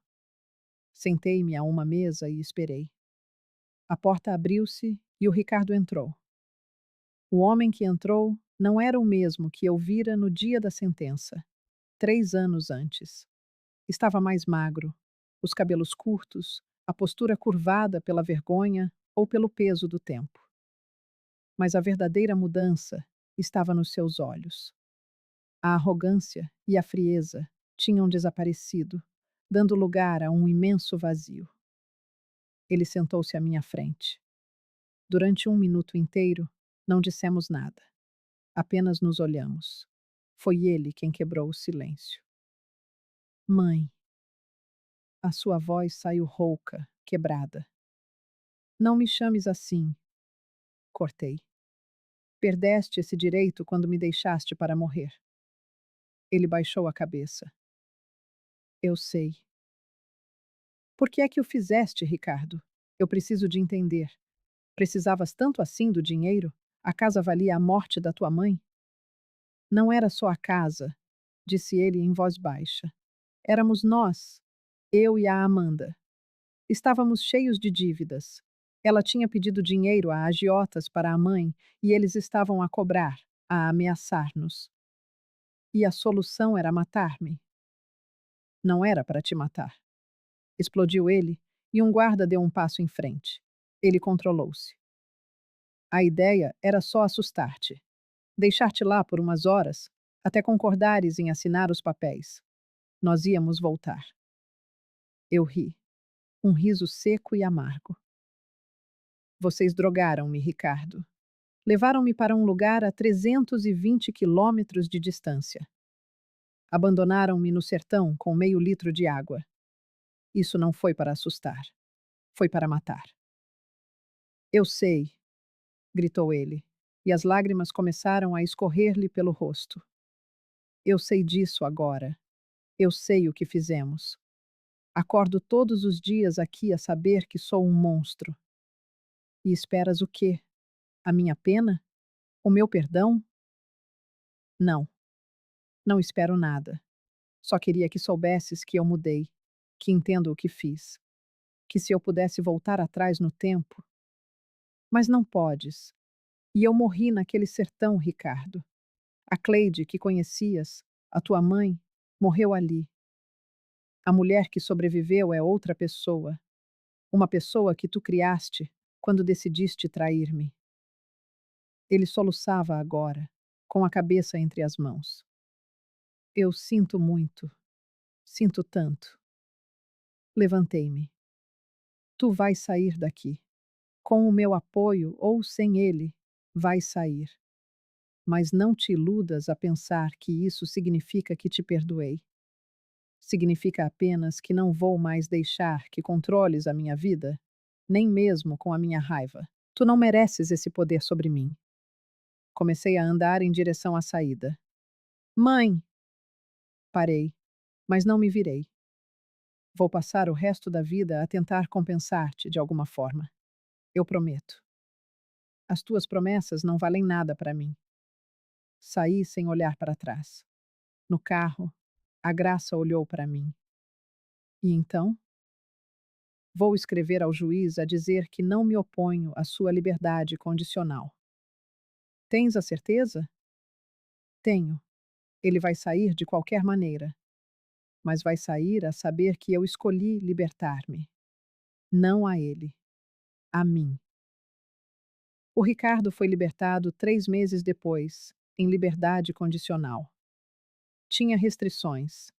Sentei-me a uma mesa e esperei. A porta abriu-se e o Ricardo entrou. O homem que entrou não era o mesmo que eu vira no dia da sentença, 3 anos antes. Estava mais magro, os cabelos curtos, a postura curvada pela vergonha ou pelo peso do tempo. Mas a verdadeira mudança estava nos seus olhos. A arrogância e a frieza tinham desaparecido, dando lugar a um imenso vazio. Ele sentou-se à minha frente. Durante 1 minuto inteiro, não dissemos nada. Apenas nos olhamos. Foi ele quem quebrou o silêncio. Mãe. A sua voz saiu rouca, quebrada. Não me chames assim. Cortei. Perdeste esse direito quando me deixaste para morrer. Ele baixou a cabeça. Eu sei. Por que é que o fizeste, Ricardo? Eu preciso de entender. Precisavas tanto assim do dinheiro? A casa valia a morte da tua mãe? Não era só a casa. disse ele em voz baixa. Éramos nós, eu e a Amanda. Estávamos cheios de dívidas. Ela tinha pedido dinheiro a agiotas para a mãe e eles estavam a cobrar, a ameaçar-nos. E a solução era matar-me. Não era para te matar. Explodiu ele e um guarda deu um passo em frente. Ele controlou-se. A ideia era só assustar-te. Deixar-te lá por umas horas, até concordares em assinar os papéis. Nós íamos voltar. Eu ri. Um riso seco e amargo. Vocês drogaram-me, Ricardo. Levaram-me para um lugar a 320 quilômetros de distância. Abandonaram-me no sertão com meio litro de água. Isso não foi para assustar. Foi para matar. Eu sei, gritou ele, e as lágrimas começaram a escorrer-lhe pelo rosto. Eu sei disso agora. Eu sei o que fizemos. Acordo todos os dias aqui a saber que sou um monstro. E esperas o quê? A minha pena? O meu perdão? Não. Não espero nada. Só queria que soubesses que eu mudei, que entendo o que fiz, que se eu pudesse voltar atrás no tempo. Mas não podes. E eu morri naquele sertão, Ricardo. A Cleide, que conhecias, a tua mãe, morreu ali. A mulher que sobreviveu é outra pessoa. Uma pessoa que tu criaste quando decidiste trair-me. Ele soluçava agora, com a cabeça entre as mãos. Eu sinto muito. Sinto tanto. Levantei-me. Tu vais sair daqui. Com o meu apoio ou sem ele, vais sair. Mas não te iludas a pensar que isso significa que te perdoei. Significa apenas que não vou mais deixar que controles a minha vida, nem mesmo com a minha raiva. Tu não mereces esse poder sobre mim. Comecei a andar em direção à saída. Mãe! Parei, mas não me virei. Vou passar o resto da vida a tentar compensar-te de alguma forma. Eu prometo. As tuas promessas não valem nada para mim. Saí sem olhar para trás. No carro, a Graça olhou para mim. E então? Vou escrever ao juiz a dizer que não me oponho à sua liberdade condicional. Tens a certeza? Tenho. Ele vai sair de qualquer maneira. Mas vai sair a saber que eu escolhi libertar-me. Não a ele. A mim. O Ricardo foi libertado 3 meses depois, em liberdade condicional. Tinha restrições.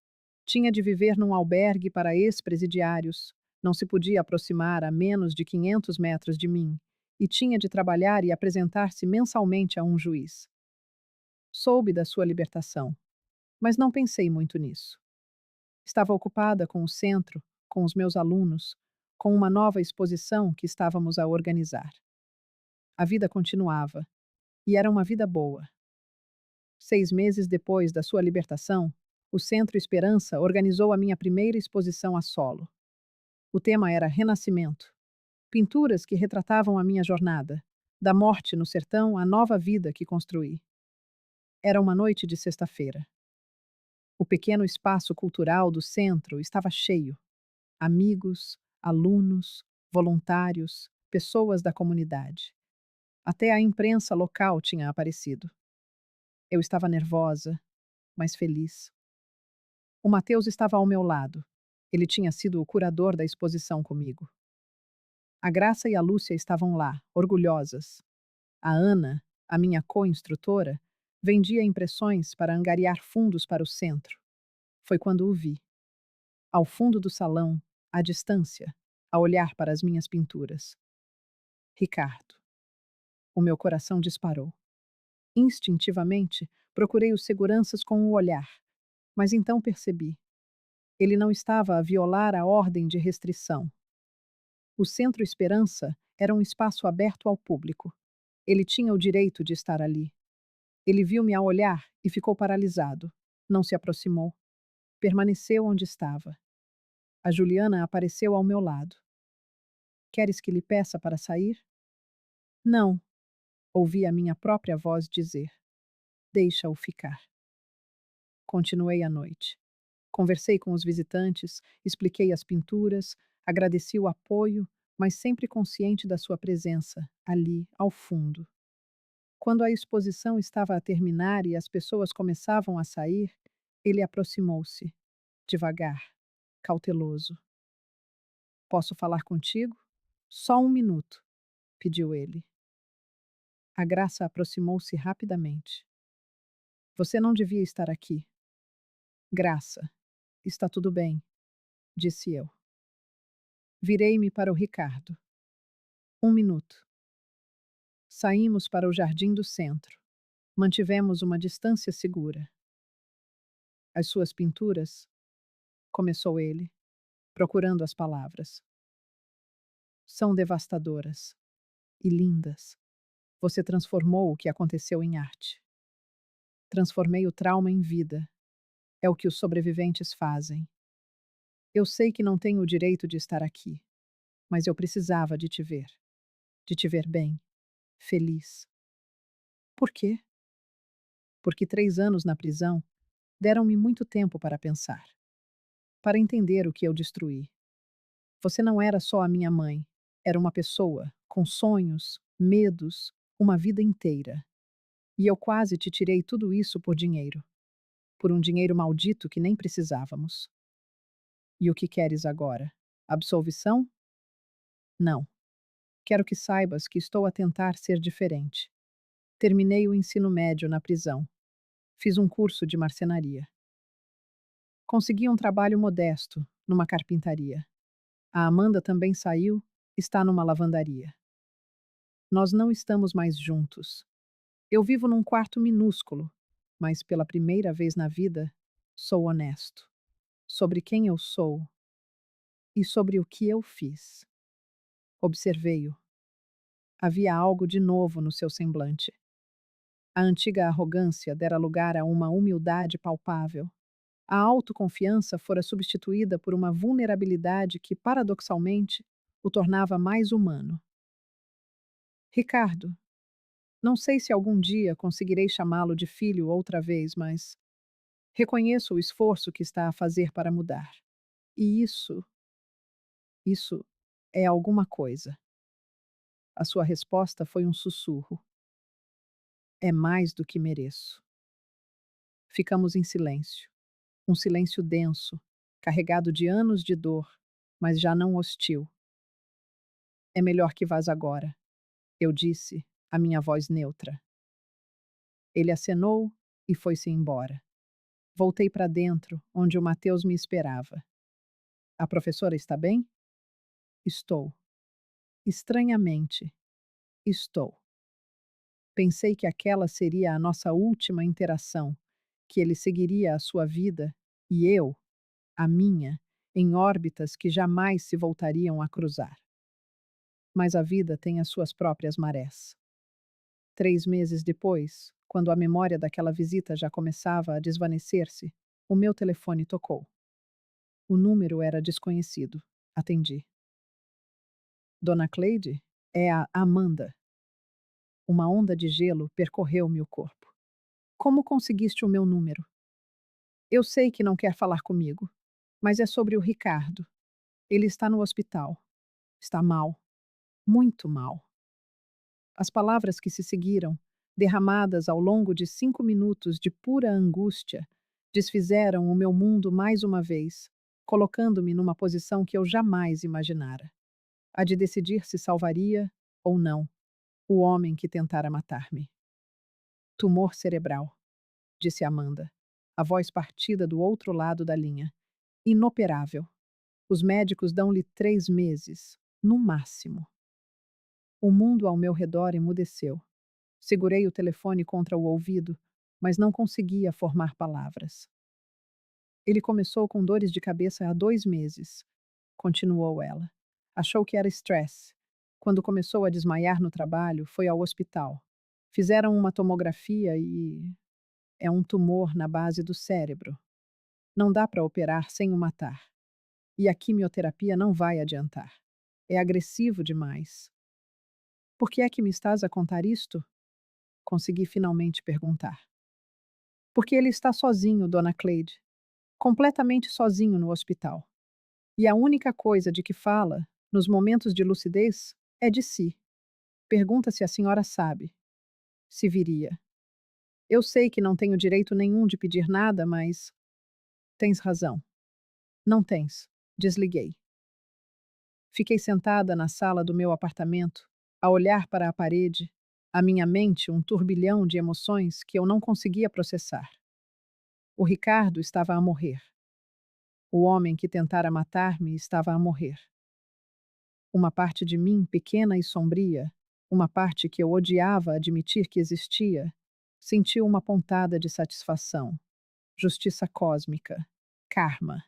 Tinha de viver num albergue para ex-presidiários, não se podia aproximar a menos de 500 metros de mim, e tinha de trabalhar e apresentar-se mensalmente a um juiz. Soube da sua libertação, mas não pensei muito nisso. Estava ocupada com o centro, com os meus alunos, com uma nova exposição que estávamos a organizar. A vida continuava, e era uma vida boa. 6 meses depois da sua libertação, o Centro Esperança organizou a minha primeira exposição a solo. O tema era Renascimento. Pinturas que retratavam a minha jornada, da morte no sertão à nova vida que construí. Era uma noite de sexta-feira. O pequeno espaço cultural do centro estava cheio. Amigos, alunos, voluntários, pessoas da comunidade. Até a imprensa local tinha aparecido. Eu estava nervosa, mas feliz. O Mateus estava ao meu lado. Ele tinha sido o curador da exposição comigo. A Graça e a Lúcia estavam lá, orgulhosas. A Ana, a minha co-instrutora, vendia impressões para angariar fundos para o centro. Foi quando o vi. Ao fundo do salão, à distância, a olhar para as minhas pinturas. Ricardo. O meu coração disparou. Instintivamente, procurei os seguranças com o olhar, mas então percebi. Ele não estava a violar a ordem de restrição. O Centro Esperança era um espaço aberto ao público. Ele tinha o direito de estar ali. Ele viu-me a olhar e ficou paralisado. Não se aproximou. Permaneceu onde estava. A Juliana apareceu ao meu lado. Queres que lhe peça para sair? Não, ouvi a minha própria voz dizer. Deixa-o ficar. Continuei a noite. Conversei com os visitantes, expliquei as pinturas, agradeci o apoio, mas sempre consciente da sua presença, ali, ao fundo. Quando a exposição estava a terminar e as pessoas começavam a sair, ele aproximou-se, devagar, cauteloso. Posso falar contigo? Só um minuto, pediu ele. A Graça aproximou-se rapidamente. Você não devia estar aqui. Graça, está tudo bem, disse eu. Virei-me para o Ricardo. Um minuto. Saímos para o jardim do centro. Mantivemos uma distância segura. As suas pinturas, começou ele, procurando as palavras, são devastadoras e lindas. Você transformou o que aconteceu em arte. Transformei o trauma em vida. É o que os sobreviventes fazem. Eu sei que não tenho o direito de estar aqui, mas eu precisava de te ver bem, feliz. Por quê? Porque 3 anos na prisão deram-me muito tempo para pensar, para entender o que eu destruí. Você não era só a minha mãe, era uma pessoa, com sonhos, medos, uma vida inteira. E eu quase te tirei tudo isso por dinheiro. Por um dinheiro maldito que nem precisávamos. E o que queres agora? Absolvição? Não. Quero que saibas que estou a tentar ser diferente. Terminei o ensino médio na prisão. Fiz um curso de marcenaria. Consegui um trabalho modesto, numa carpintaria. A Amanda também saiu, está numa lavandaria. Nós não estamos mais juntos. Eu vivo num quarto minúsculo, mas pela primeira vez na vida, sou honesto. Sobre quem eu sou e sobre o que eu fiz. Observei-o. Havia algo de novo no seu semblante. A antiga arrogância dera lugar a uma humildade palpável. A autoconfiança fora substituída por uma vulnerabilidade que, paradoxalmente, o tornava mais humano. Ricardo, não sei se algum dia conseguirei chamá-lo de filho outra vez, mas reconheço o esforço que está a fazer para mudar. E isso é alguma coisa. A sua resposta foi um sussurro. É mais do que mereço. Ficamos em silêncio. Um silêncio denso, carregado de anos de dor, mas já não hostil. É melhor que vás agora, eu disse, a minha voz neutra. Ele acenou e foi-se embora. Voltei para dentro, onde o Mateus me esperava. A professora está bem? Estou. Estranhamente, estou. Pensei que aquela seria a nossa última interação, que ele seguiria a sua vida e eu, a minha, em órbitas que jamais se voltariam a cruzar. Mas a vida tem as suas próprias marés. 3 meses depois, quando a memória daquela visita já começava a desvanecer-se, o meu telefone tocou. O número era desconhecido. Atendi. Dona Cleide? É a Amanda. Uma onda de gelo percorreu-me o corpo. Como conseguiste o meu número? Eu sei que não quer falar comigo, mas é sobre o Ricardo. Ele está no hospital. Está mal. Muito mal. As palavras que se seguiram, derramadas ao longo de 5 minutos de pura angústia, desfizeram o meu mundo mais uma vez, colocando-me numa posição que eu jamais imaginara. A de decidir se salvaria, ou não, o homem que tentara matar-me. Tumor cerebral, disse Amanda, a voz partida do outro lado da linha. Inoperável. Os médicos dão-lhe 3 meses, no máximo. O mundo ao meu redor emudeceu. Segurei o telefone contra o ouvido, mas não conseguia formar palavras. Ele começou com dores de cabeça há 2 meses, continuou ela. Achou que era estresse. Quando começou a desmaiar no trabalho, foi ao hospital. Fizeram uma tomografia e é um tumor na base do cérebro. Não dá para operar sem o matar. E a quimioterapia não vai adiantar. É agressivo demais. Por que é que me estás a contar isto? Consegui finalmente perguntar. Porque ele está sozinho, Dona Cleide, completamente sozinho no hospital. E a única coisa de que fala, nos momentos de lucidez, é de si. Pergunta se a senhora sabe. Se viria. Eu sei que não tenho direito nenhum de pedir nada, mas. Tens razão. Não tens. Desliguei. Fiquei sentada na sala do meu apartamento, a olhar para a parede, a minha mente um turbilhão de emoções que eu não conseguia processar. O Ricardo estava a morrer. O homem que tentara matar-me estava a morrer. Uma parte de mim, pequena e sombria, uma parte que eu odiava admitir que existia, sentiu uma pontada de satisfação, justiça cósmica, karma.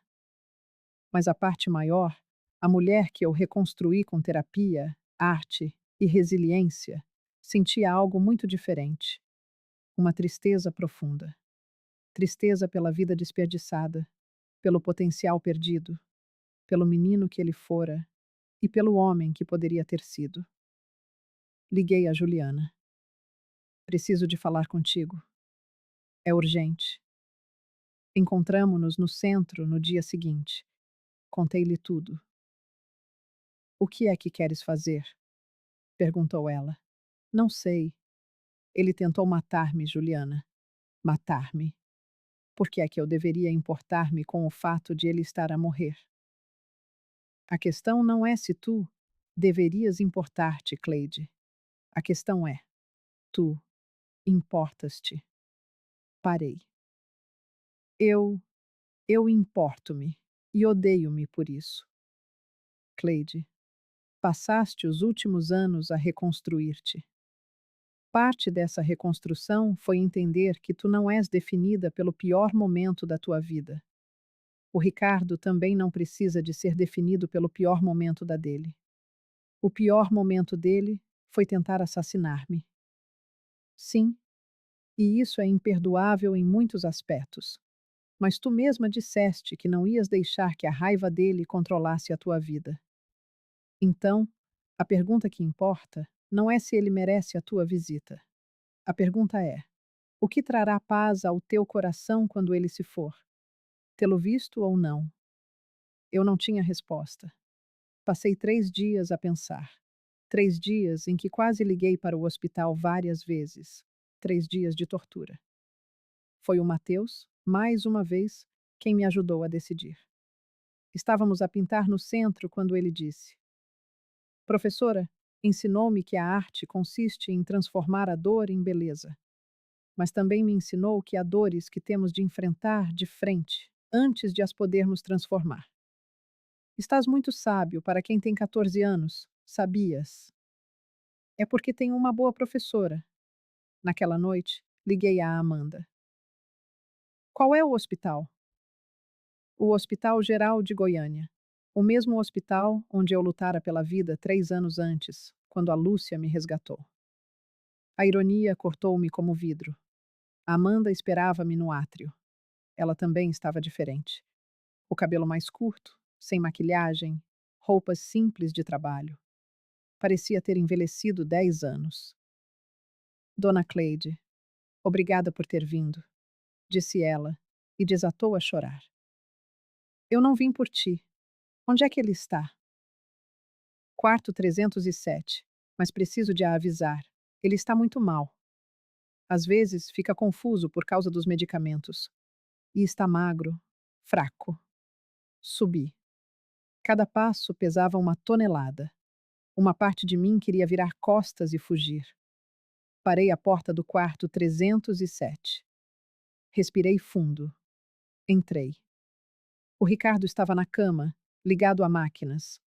Mas a parte maior, a mulher que eu reconstruí com terapia, arte e resiliência, sentia algo muito diferente. Uma tristeza profunda. Tristeza pela vida desperdiçada, pelo potencial perdido, pelo menino que ele fora e pelo homem que poderia ter sido. Liguei a Juliana. Preciso de falar contigo. É urgente. Encontramo-nos no centro no dia seguinte. Contei-lhe tudo. O que é que queres fazer? Perguntou ela. Não sei. Ele tentou matar-me, Juliana. Matar-me. Por que é que eu deveria importar-me com o fato de ele estar a morrer? A questão não é se tu deverias importar-te, Cleide. A questão é: tu importas-te. Parei. Eu, eu importo-me e odeio-me por isso. Cleide, passaste os últimos anos a reconstruir-te. Parte dessa reconstrução foi entender que tu não és definida pelo pior momento da tua vida. O Ricardo também não precisa de ser definido pelo pior momento da dele. O pior momento dele foi tentar assassinar-me. Sim, e isso é imperdoável em muitos aspectos. Mas tu mesma disseste que não ias deixar que a raiva dele controlasse a tua vida. Então, a pergunta que importa não é se ele merece a tua visita. A pergunta é: o que trará paz ao teu coração quando ele se for? Tê-lo visto ou não? Eu não tinha resposta. Passei 3 dias a pensar. 3 dias em que quase liguei para o hospital várias vezes. 3 dias de tortura. Foi o Mateus, mais uma vez, quem me ajudou a decidir. Estávamos a pintar no centro quando ele disse: Professora, ensinou-me que a arte consiste em transformar a dor em beleza. Mas também me ensinou que há dores que temos de enfrentar de frente, antes de as podermos transformar. Estás muito sábio para quem tem 14 anos, sabias? É porque tenho uma boa professora. Naquela noite, liguei a Amanda. Qual é o hospital? O Hospital Geral de Goiânia. O mesmo hospital onde eu lutara pela vida 3 anos antes, quando a Lúcia me resgatou. A ironia cortou-me como vidro. A Amanda esperava-me no átrio. Ela também estava diferente. O cabelo mais curto, sem maquilhagem, roupas simples de trabalho. Parecia ter envelhecido 10 anos. Dona Cleide, obrigada por ter vindo, disse ela, e desatou a chorar. Eu não vim por ti. Onde é que ele está? Quarto 307. Mas preciso de a avisar. Ele está muito mal. Às vezes fica confuso por causa dos medicamentos. E está magro, fraco. Subi. Cada passo pesava uma tonelada. Uma parte de mim queria virar costas e fugir. Parei à porta do quarto 307. Respirei fundo. Entrei. O Ricardo estava na cama, ligado a máquinas.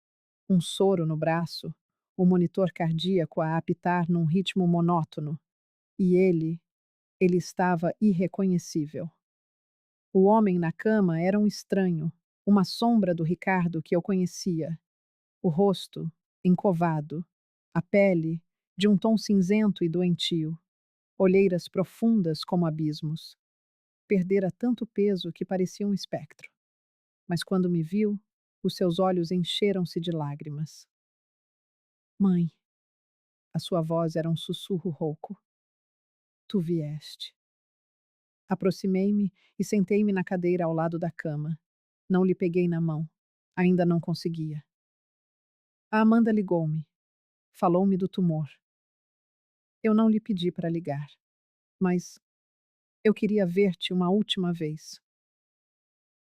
Um soro no braço, o monitor cardíaco a apitar num ritmo monótono. E ele estava irreconhecível. O homem na cama era um estranho, uma sombra do Ricardo que eu conhecia. O rosto, encovado, a pele, de um tom cinzento e doentio, olheiras profundas como abismos. Perdera tanto peso que parecia um espectro. Mas quando me viu, os seus olhos encheram-se de lágrimas. Mãe, a sua voz era um sussurro rouco. Tu vieste. Aproximei-me e sentei-me na cadeira ao lado da cama. Não lhe peguei na mão. Ainda não conseguia. A Amanda ligou-me. Falou-me do tumor. Eu não lhe pedi para ligar, mas eu queria ver-te uma última vez.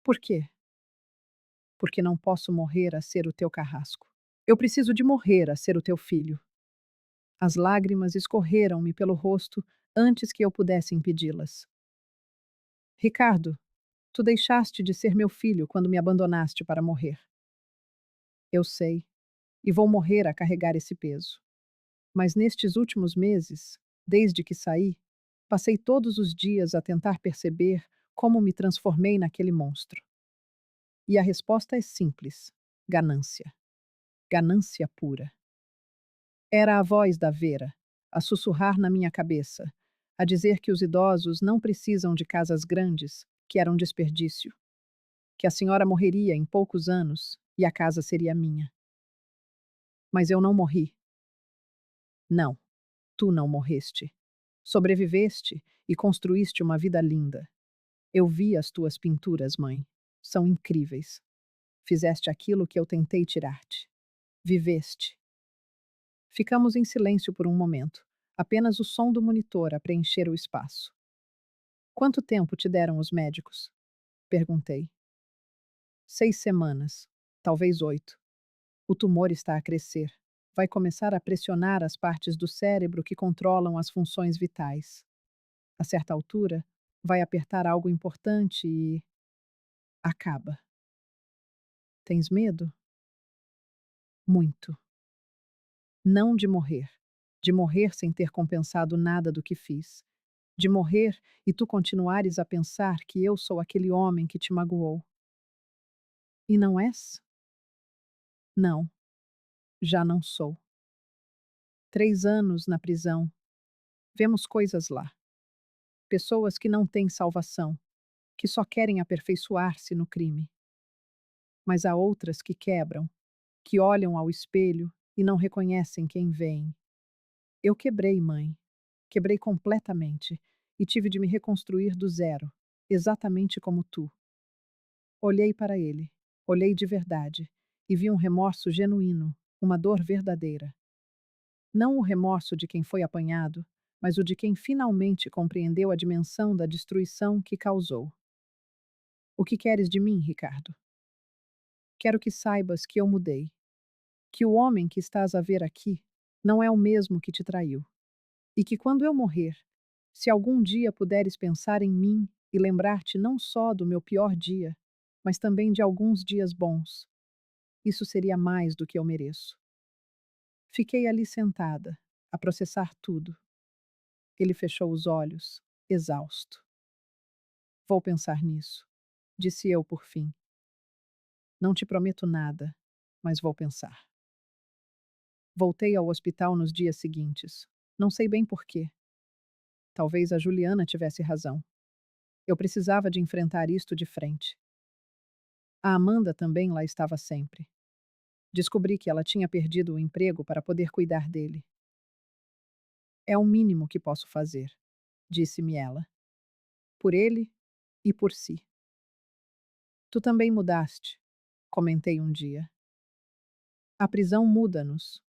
Por quê? Porque não posso morrer a ser o teu carrasco. Eu preciso de morrer a ser o teu filho. As lágrimas escorreram-me pelo rosto antes que eu pudesse impedi-las. Ricardo, tu deixaste de ser meu filho quando me abandonaste para morrer. Eu sei, e vou morrer a carregar esse peso. Mas nestes últimos meses, desde que saí, passei todos os dias a tentar perceber como me transformei naquele monstro. E a resposta é simples: ganância. Ganância pura. Era a voz da Vera, a sussurrar na minha cabeça, a dizer que os idosos não precisam de casas grandes, que era um desperdício, que a senhora morreria em poucos anos e a casa seria minha. Mas eu não morri. Não, tu não morreste. Sobreviveste e construíste uma vida linda. Eu vi as tuas pinturas, mãe. São incríveis. Fizeste aquilo que eu tentei tirar-te. Viveste. Ficamos em silêncio por um momento, apenas o som do monitor a preencher o espaço. Quanto tempo te deram os médicos? Perguntei. 6 semanas, talvez 8. O tumor está a crescer. Vai começar a pressionar as partes do cérebro que controlam as funções vitais. A certa altura, vai apertar algo importante e acaba. Tens medo? Muito. Não de morrer sem ter compensado nada do que fiz, de morrer e tu continuares a pensar que eu sou aquele homem que te magoou. E não és? Não, já não sou. 3 anos na prisão. Vemos coisas lá. Pessoas que não têm salvação, que só querem aperfeiçoar-se no crime. Mas há outras que quebram, que olham ao espelho e não reconhecem quem vem. Eu quebrei, mãe. Quebrei completamente e tive de me reconstruir do zero, exatamente como tu. Olhei para ele, olhei de verdade e vi um remorso genuíno, uma dor verdadeira. Não o remorso de quem foi apanhado, mas o de quem finalmente compreendeu a dimensão da destruição que causou. O que queres de mim, Ricardo? Quero que saibas que eu mudei, que o homem que estás a ver aqui não é o mesmo que te traiu. E que quando eu morrer, se algum dia puderes pensar em mim e lembrar-te não só do meu pior dia, mas também de alguns dias bons, isso seria mais do que eu mereço. Fiquei ali sentada, a processar tudo. Ele fechou os olhos, exausto. Vou pensar nisso, disse eu por fim. Não te prometo nada, mas vou pensar. Voltei ao hospital nos dias seguintes. Não sei bem por quê. Talvez a Juliana tivesse razão. Eu precisava de enfrentar isto de frente. A Amanda também lá estava sempre. Descobri que ela tinha perdido o emprego para poder cuidar dele. É o mínimo que posso fazer, disse-me ela. Por ele e por si. Tu também mudaste, comentei um dia. A prisão muda-nos,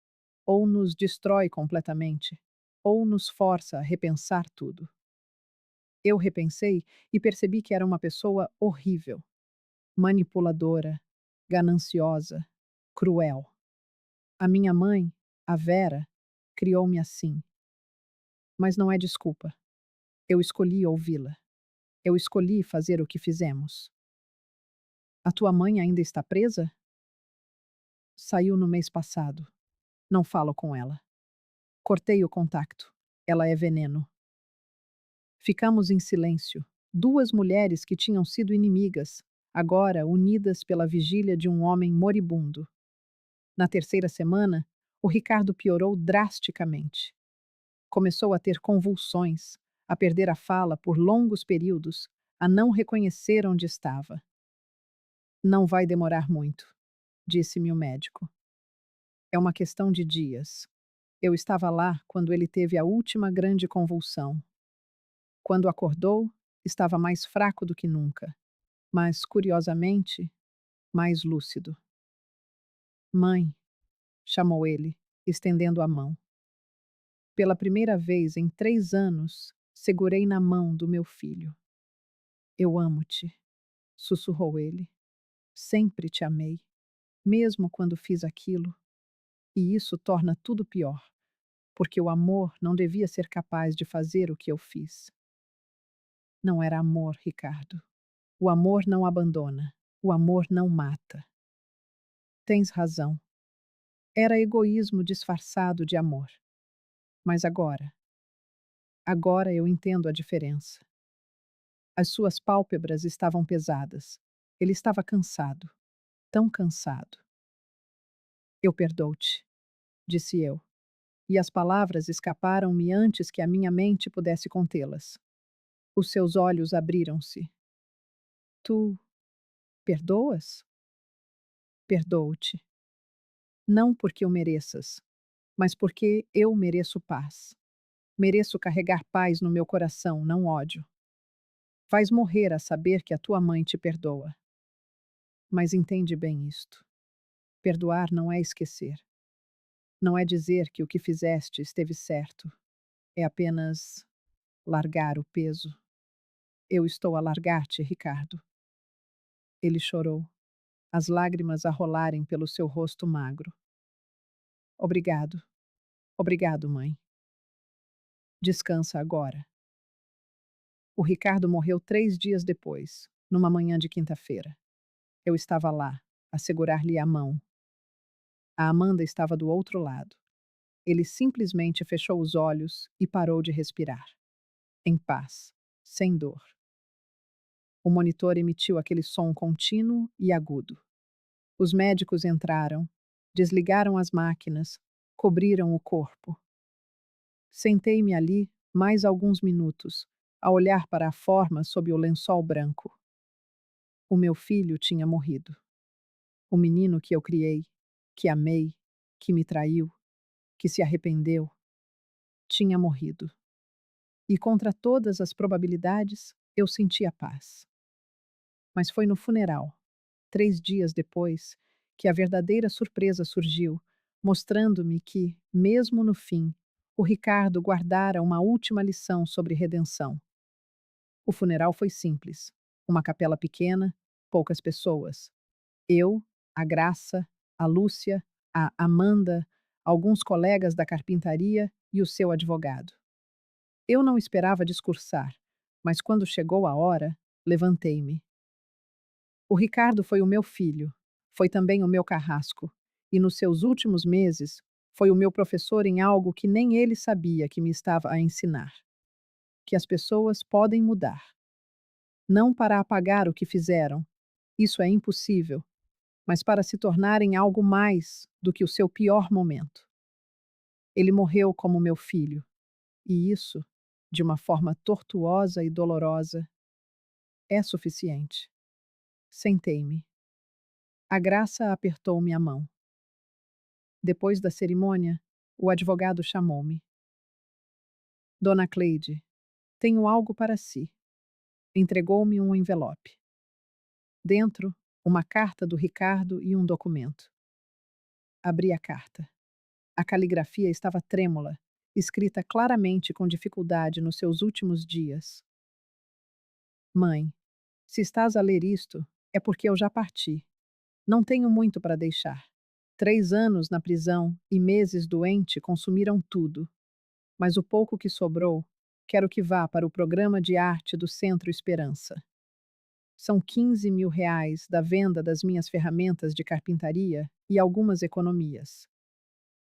ou nos destrói completamente, ou nos força a repensar tudo. Eu repensei e percebi que era uma pessoa horrível, manipuladora, gananciosa, cruel. A minha mãe, a Vera, criou-me assim. Mas não é desculpa. Eu escolhi ouvi-la. Eu escolhi fazer o que fizemos. A tua mãe ainda está presa? Saiu no mês passado. Não falo com ela. Cortei o contato. Ela é veneno. Ficamos em silêncio. Duas mulheres que tinham sido inimigas, agora unidas pela vigília de um homem moribundo. Na terceira semana, o Ricardo piorou drasticamente. Começou a ter convulsões, a perder a fala por longos períodos, a não reconhecer onde estava. Não vai demorar muito, disse-me o médico. É uma questão de dias. Eu estava lá quando ele teve a última grande convulsão. Quando acordou, estava mais fraco do que nunca, mas, curiosamente, mais lúcido. Mãe, chamou ele, estendendo a mão. Pela primeira vez em 3 anos, segurei na mão do meu filho. Eu amo-te, sussurrou ele. Sempre te amei, mesmo quando fiz aquilo. E isso torna tudo pior, porque o amor não devia ser capaz de fazer o que eu fiz. Não era amor, Ricardo. O amor não abandona. O amor não mata. Tens razão. Era egoísmo disfarçado de amor. Mas agora eu entendo a diferença. As suas pálpebras estavam pesadas. Ele estava cansado, tão cansado. Eu perdoo-te, disse eu, e as palavras escaparam-me antes que a minha mente pudesse contê-las. Os seus olhos abriram-se. Tu perdoas? Perdoo-te. Não porque o mereças, mas porque eu mereço paz. Mereço carregar paz no meu coração, não ódio. Vais morrer a saber que a tua mãe te perdoa. Mas entende bem isto. Perdoar não é esquecer. Não é dizer que o que fizeste esteve certo. É apenas largar o peso. Eu estou a largar-te, Ricardo. Ele chorou, as lágrimas a rolarem pelo seu rosto magro. Obrigado. Obrigado, mãe. Descansa agora. O Ricardo morreu 3 dias depois, numa manhã de quinta-feira. Eu estava lá, a segurar-lhe a mão. A Amanda estava do outro lado. Ele simplesmente fechou os olhos e parou de respirar. Em paz, sem dor. O monitor emitiu aquele som contínuo e agudo. Os médicos entraram, desligaram as máquinas, cobriram o corpo. Sentei-me ali mais alguns minutos, a olhar para a forma sob o lençol branco. O meu filho tinha morrido. O menino que eu criei, que amei, que me traiu, que se arrependeu, tinha morrido. E contra todas as probabilidades, eu sentia paz. Mas foi no funeral, 3 dias depois, que a verdadeira surpresa surgiu, mostrando-me que, mesmo no fim, o Ricardo guardara uma última lição sobre redenção. O funeral foi simples. Uma capela pequena, poucas pessoas. Eu, a Graça, a Lúcia, a Amanda, alguns colegas da carpintaria e o seu advogado. Eu não esperava discursar, mas quando chegou a hora, levantei-me. O Ricardo foi o meu filho, foi também o meu carrasco, e nos seus últimos meses foi o meu professor em algo que nem ele sabia que me estava a ensinar: que as pessoas podem mudar. Não para apagar o que fizeram, isso é impossível, mas para se tornarem algo mais do que o seu pior momento. Ele morreu como meu filho, e isso, de uma forma tortuosa e dolorosa, é suficiente. Sentei-me. A Graça apertou-me a mão. Depois da cerimônia, o advogado chamou-me. Dona Cleide, tenho algo para si. Entregou-me um envelope. Dentro, uma carta do Ricardo e um documento. Abri a carta. A caligrafia estava trêmula, escrita claramente com dificuldade nos seus últimos dias. Mãe, se estás a ler isto, é porque eu já parti. Não tenho muito para deixar. 3 anos na prisão e meses doente consumiram tudo. Mas o pouco que sobrou, quero que vá para o programa de arte do Centro Esperança. São 15.000 reais da venda das minhas ferramentas de carpintaria e algumas economias.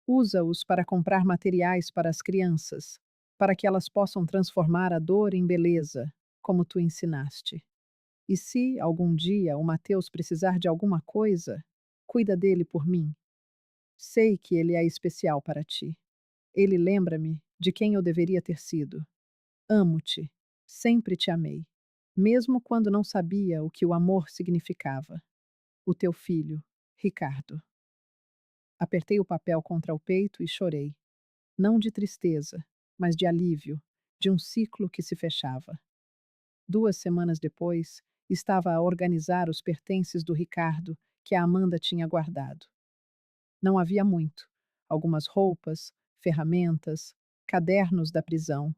Usa-os para comprar materiais para as crianças, para que elas possam transformar a dor em beleza, como tu ensinaste. E se, algum dia, o Mateus precisar de alguma coisa, cuida dele por mim. Sei que ele é especial para ti. Ele lembra-me de quem eu deveria ter sido. Amo-te, sempre te amei, mesmo quando não sabia o que o amor significava. O teu filho, Ricardo. Apertei o papel contra o peito e chorei. Não de tristeza, mas de alívio, de um ciclo que se fechava. 2 semanas depois, estava a organizar os pertences do Ricardo que a Amanda tinha guardado. Não havia muito. Algumas roupas, ferramentas, cadernos da prisão.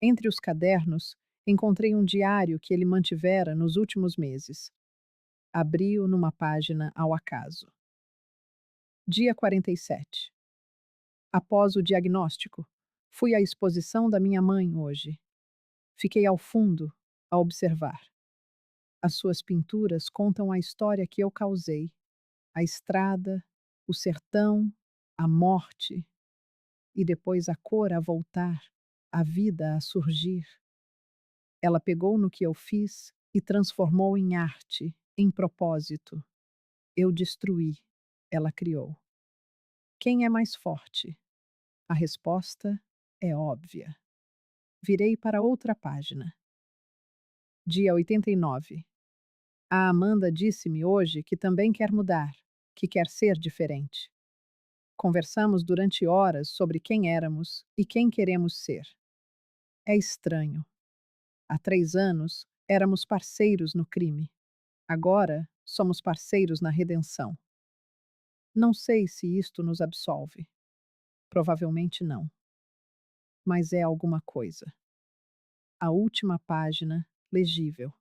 Entre os cadernos, encontrei um diário que ele mantivera nos últimos meses. Abri-o numa página ao acaso. Dia 47. Após o diagnóstico, fui à exposição da minha mãe hoje. Fiquei ao fundo a observar. As suas pinturas contam a história que eu causei: a estrada, o sertão, a morte, e depois a cor a voltar, a vida a surgir. Ela pegou no que eu fiz e transformou em arte, em propósito. Eu destruí, ela criou. Quem é mais forte? A resposta é óbvia. Virei para outra página. Dia 89. A Amanda disse-me hoje que também quer mudar, que quer ser diferente. Conversamos durante horas sobre quem éramos e quem queremos ser. É estranho. Há 3 anos, éramos parceiros no crime. Agora, somos parceiros na redenção. Não sei se isto nos absolve. Provavelmente não. Mas é alguma coisa. A última página, legível.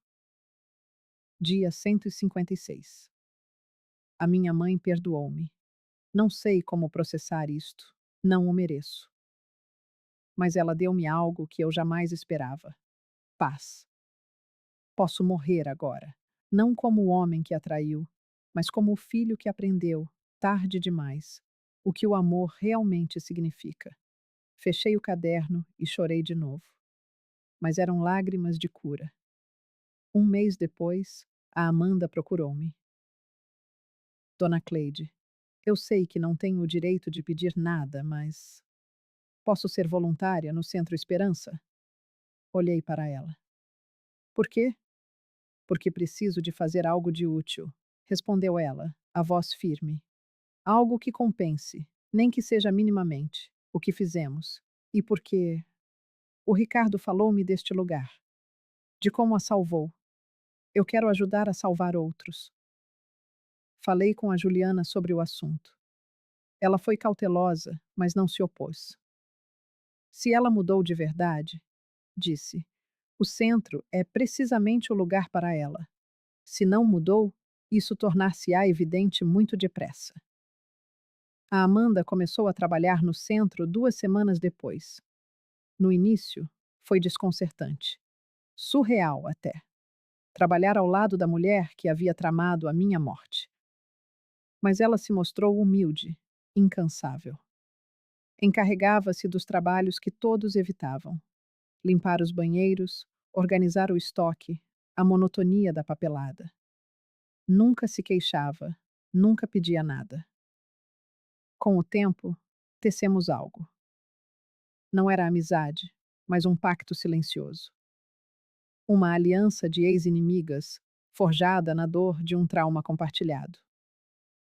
Dia 156. A minha mãe perdoou-me. Não sei como processar isto. Não o mereço. Mas ela deu-me algo que eu jamais esperava: paz. Posso morrer agora, não como o homem que a traiu, mas como o filho que aprendeu, tarde demais, o que o amor realmente significa. Fechei o caderno e chorei de novo. Mas eram lágrimas de cura. 1 mês depois, a Amanda procurou-me. Dona Cleide, eu sei que não tenho o direito de pedir nada, mas posso ser voluntária no Centro Esperança? Olhei para ela. Por quê? Porque preciso de fazer algo de útil, respondeu ela, a voz firme. Algo que compense, nem que seja minimamente, o que fizemos. E porque o Ricardo falou-me deste lugar, de como a salvou. Eu quero ajudar a salvar outros. Falei com a Juliana sobre o assunto. Ela foi cautelosa, mas não se opôs. Se ela mudou de verdade, disse, o centro é precisamente o lugar para ela. Se não mudou, isso tornar-se-á evidente muito depressa. A Amanda começou a trabalhar no centro 2 semanas depois. No início, foi desconcertante. Surreal até. Trabalhar ao lado da mulher que havia tramado a minha morte. Mas ela se mostrou humilde, incansável. Encarregava-se dos trabalhos que todos evitavam: limpar os banheiros, organizar o estoque, a monotonia da papelada. Nunca se queixava, nunca pedia nada. Com o tempo, tecemos algo. Não era amizade, mas um pacto silencioso. Uma aliança de ex-inimigas, forjada na dor de um trauma compartilhado.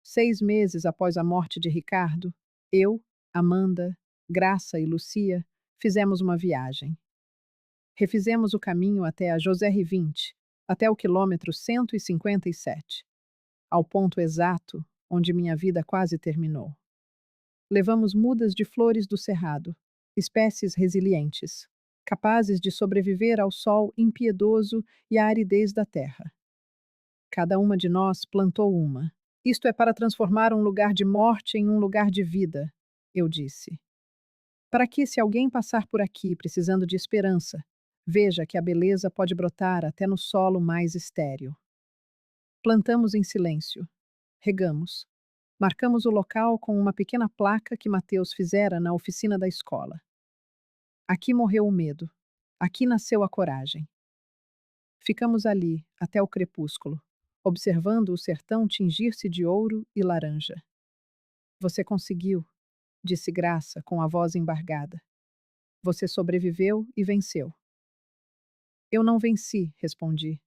6 meses após a morte de Ricardo, eu, Amanda, Graça e Lucia fizemos uma viagem. Refizemos o caminho até a José Rivinte, até o quilômetro 157, ao ponto exato onde minha vida quase terminou. Levamos mudas de flores do cerrado, espécies resilientes, capazes de sobreviver ao sol impiedoso e à aridez da terra. Cada uma de nós plantou uma. Isto é para transformar um lugar de morte em um lugar de vida, eu disse. Para que, se alguém passar por aqui precisando de esperança, veja que a beleza pode brotar até no solo mais estéril. Plantamos em silêncio. Regamos. Marcamos o local com uma pequena placa que Mateus fizera na oficina da escola. Aqui morreu o medo. Aqui nasceu a coragem. Ficamos ali, até o crepúsculo, observando o sertão tingir-se de ouro e laranja. Você conseguiu, disse Graça com a voz embargada. Você sobreviveu e venceu. Eu não venci, respondi.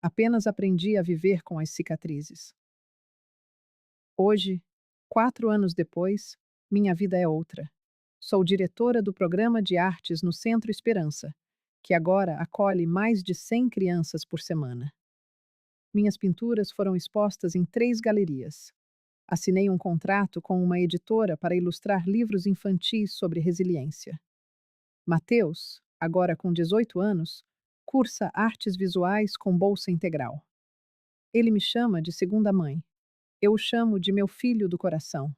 Apenas aprendi a viver com as cicatrizes. Hoje, 4 anos depois, minha vida é outra. Sou diretora do programa de artes no Centro Esperança, que agora acolhe mais de 100 crianças por semana. Minhas pinturas foram expostas em 3 galerias. Assinei um contrato com uma editora para ilustrar livros infantis sobre resiliência. Mateus, agora com 18 anos, cursa artes visuais com bolsa integral. Ele me chama de segunda mãe. Eu o chamo de meu filho do coração.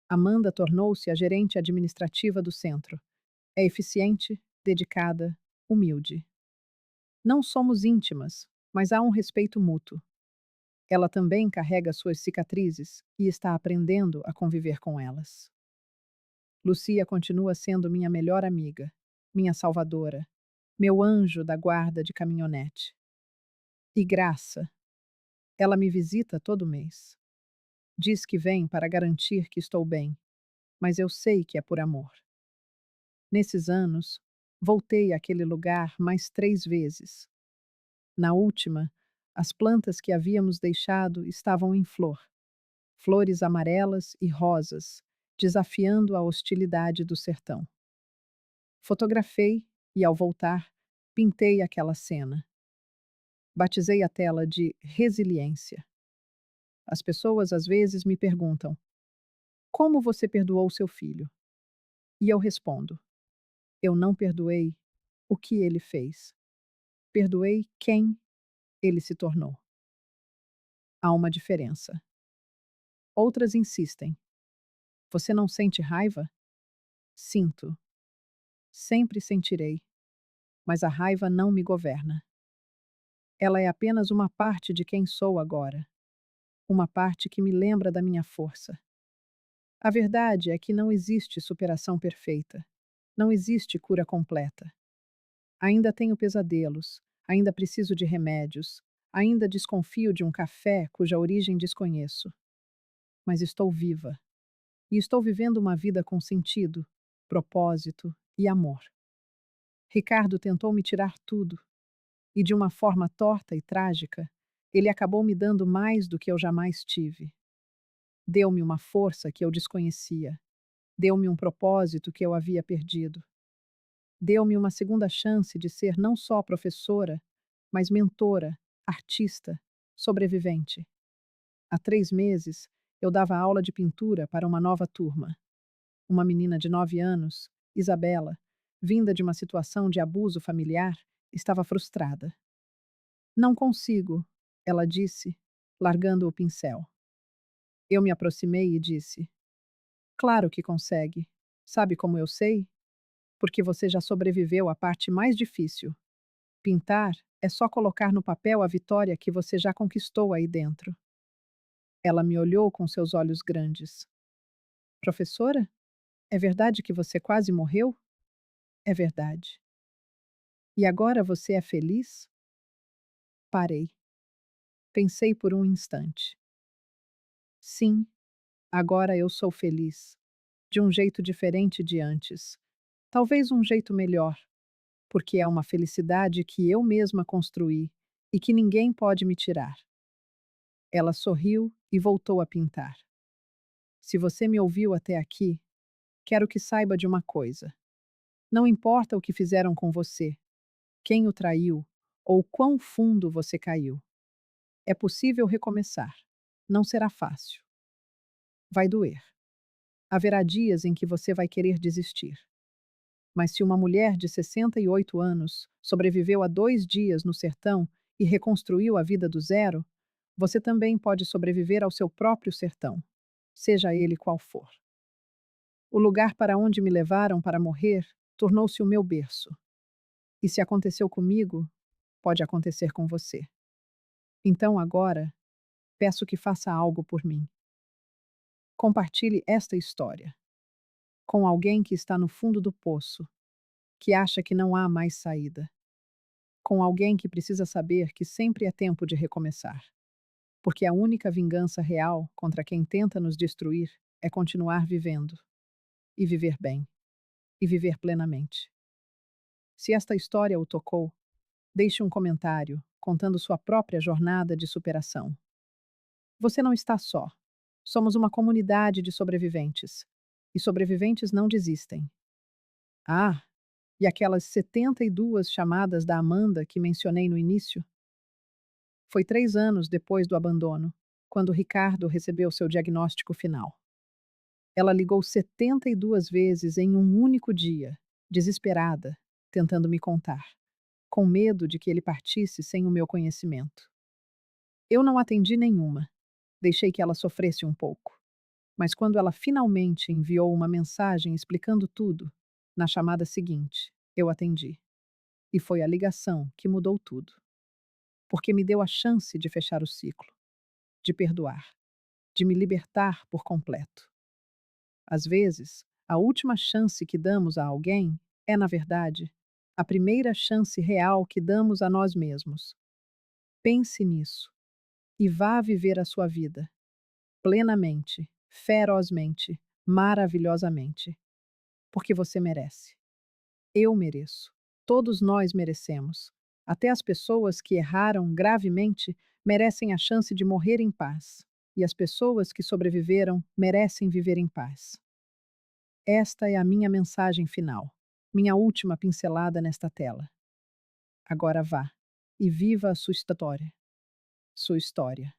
Amanda tornou-se a gerente administrativa do centro. É eficiente, dedicada, humilde. Não somos íntimas, mas há um respeito mútuo. Ela também carrega suas cicatrizes e está aprendendo a conviver com elas. Lucia continua sendo minha melhor amiga, minha salvadora, meu anjo da guarda de caminhonete. E Graça, ela me visita todo mês. Diz que vem para garantir que estou bem, mas eu sei que é por amor. Nesses anos, voltei àquele lugar mais 3 vezes. Na última, as plantas que havíamos deixado estavam em flor, flores amarelas e rosas, desafiando a hostilidade do sertão. Fotografei e, ao voltar, pintei aquela cena. Batizei a tela de resiliência. As pessoas às vezes me perguntam: como você perdoou seu filho? E eu respondo: eu não perdoei o que ele fez. Perdoei quem ele se tornou. Há uma diferença. Outras insistem: você não sente raiva? Sinto. Sempre sentirei. Mas a raiva não me governa. Ela é apenas uma parte de quem sou agora. Uma parte que me lembra da minha força. A verdade é que não existe superação perfeita. Não existe cura completa. Ainda tenho pesadelos, ainda preciso de remédios, ainda desconfio de um café cuja origem desconheço. Mas estou viva. E estou vivendo uma vida com sentido, propósito e amor. Ricardo tentou me tirar tudo, e de uma forma torta e trágica, ele acabou me dando mais do que eu jamais tive. Deu-me uma força que eu desconhecia. Deu-me um propósito que eu havia perdido. Deu-me uma segunda chance de ser não só professora, mas mentora, artista, sobrevivente. Há 3 meses, eu dava aula de pintura para uma nova turma. Uma menina de 9 anos, Isabela, vinda de uma situação de abuso familiar, estava frustrada. Não consigo, ela disse, largando o pincel. Eu me aproximei e disse: claro que consegue. Sabe como eu sei? Porque você já sobreviveu à parte mais difícil. Pintar é só colocar no papel a vitória que você já conquistou aí dentro. Ela me olhou com seus olhos grandes. Professora, é verdade que você quase morreu? É verdade. E agora você é feliz? Parei. Pensei por um instante. Sim, agora eu sou feliz. De um jeito diferente de antes. Talvez um jeito melhor, porque é uma felicidade que eu mesma construí e que ninguém pode me tirar. Ela sorriu e voltou a pintar. Se você me ouviu até aqui, quero que saiba de uma coisa. Não importa o que fizeram com você, quem o traiu ou quão fundo você caiu. É possível recomeçar. Não será fácil. Vai doer. Haverá dias em que você vai querer desistir. Mas se uma mulher de 68 anos sobreviveu a 2 dias no sertão e reconstruiu a vida do zero, você também pode sobreviver ao seu próprio sertão, seja ele qual for. O lugar para onde me levaram para morrer tornou-se o meu berço. E se aconteceu comigo, pode acontecer com você. Então agora, peço que faça algo por mim. Compartilhe esta história com alguém que está no fundo do poço, que acha que não há mais saída, com alguém que precisa saber que sempre é tempo de recomeçar, porque a única vingança real contra quem tenta nos destruir é continuar vivendo, e viver bem, e viver plenamente. Se esta história o tocou, deixe um comentário contando sua própria jornada de superação. Você não está só. Somos uma comunidade de sobreviventes. E sobreviventes não desistem. Ah, E aquelas 72 chamadas da Amanda que mencionei no início? Foi 3 anos depois do abandono, quando o Ricardo recebeu seu diagnóstico final. Ela ligou 72 vezes em um único dia, desesperada, tentando me contar, com medo de que ele partisse sem o meu conhecimento. Eu não atendi nenhuma, deixei que ela sofresse um pouco. Mas quando ela finalmente enviou uma mensagem explicando tudo, na chamada seguinte, eu atendi. E foi a ligação que mudou tudo. Porque me deu a chance de fechar o ciclo, de perdoar, de me libertar por completo. Às vezes, a última chance que damos a alguém é, na verdade, a primeira chance real que damos a nós mesmos. Pense nisso e vá viver a sua vida plenamente, ferozmente, maravilhosamente, porque você merece. Eu mereço. Todos nós merecemos. Até as pessoas que erraram gravemente merecem a chance de morrer em paz. E as pessoas que sobreviveram merecem viver em paz. Esta é a minha mensagem final. Minha última pincelada nesta tela. Agora vá e viva a sua história. Sua história.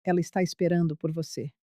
Ela está esperando por você.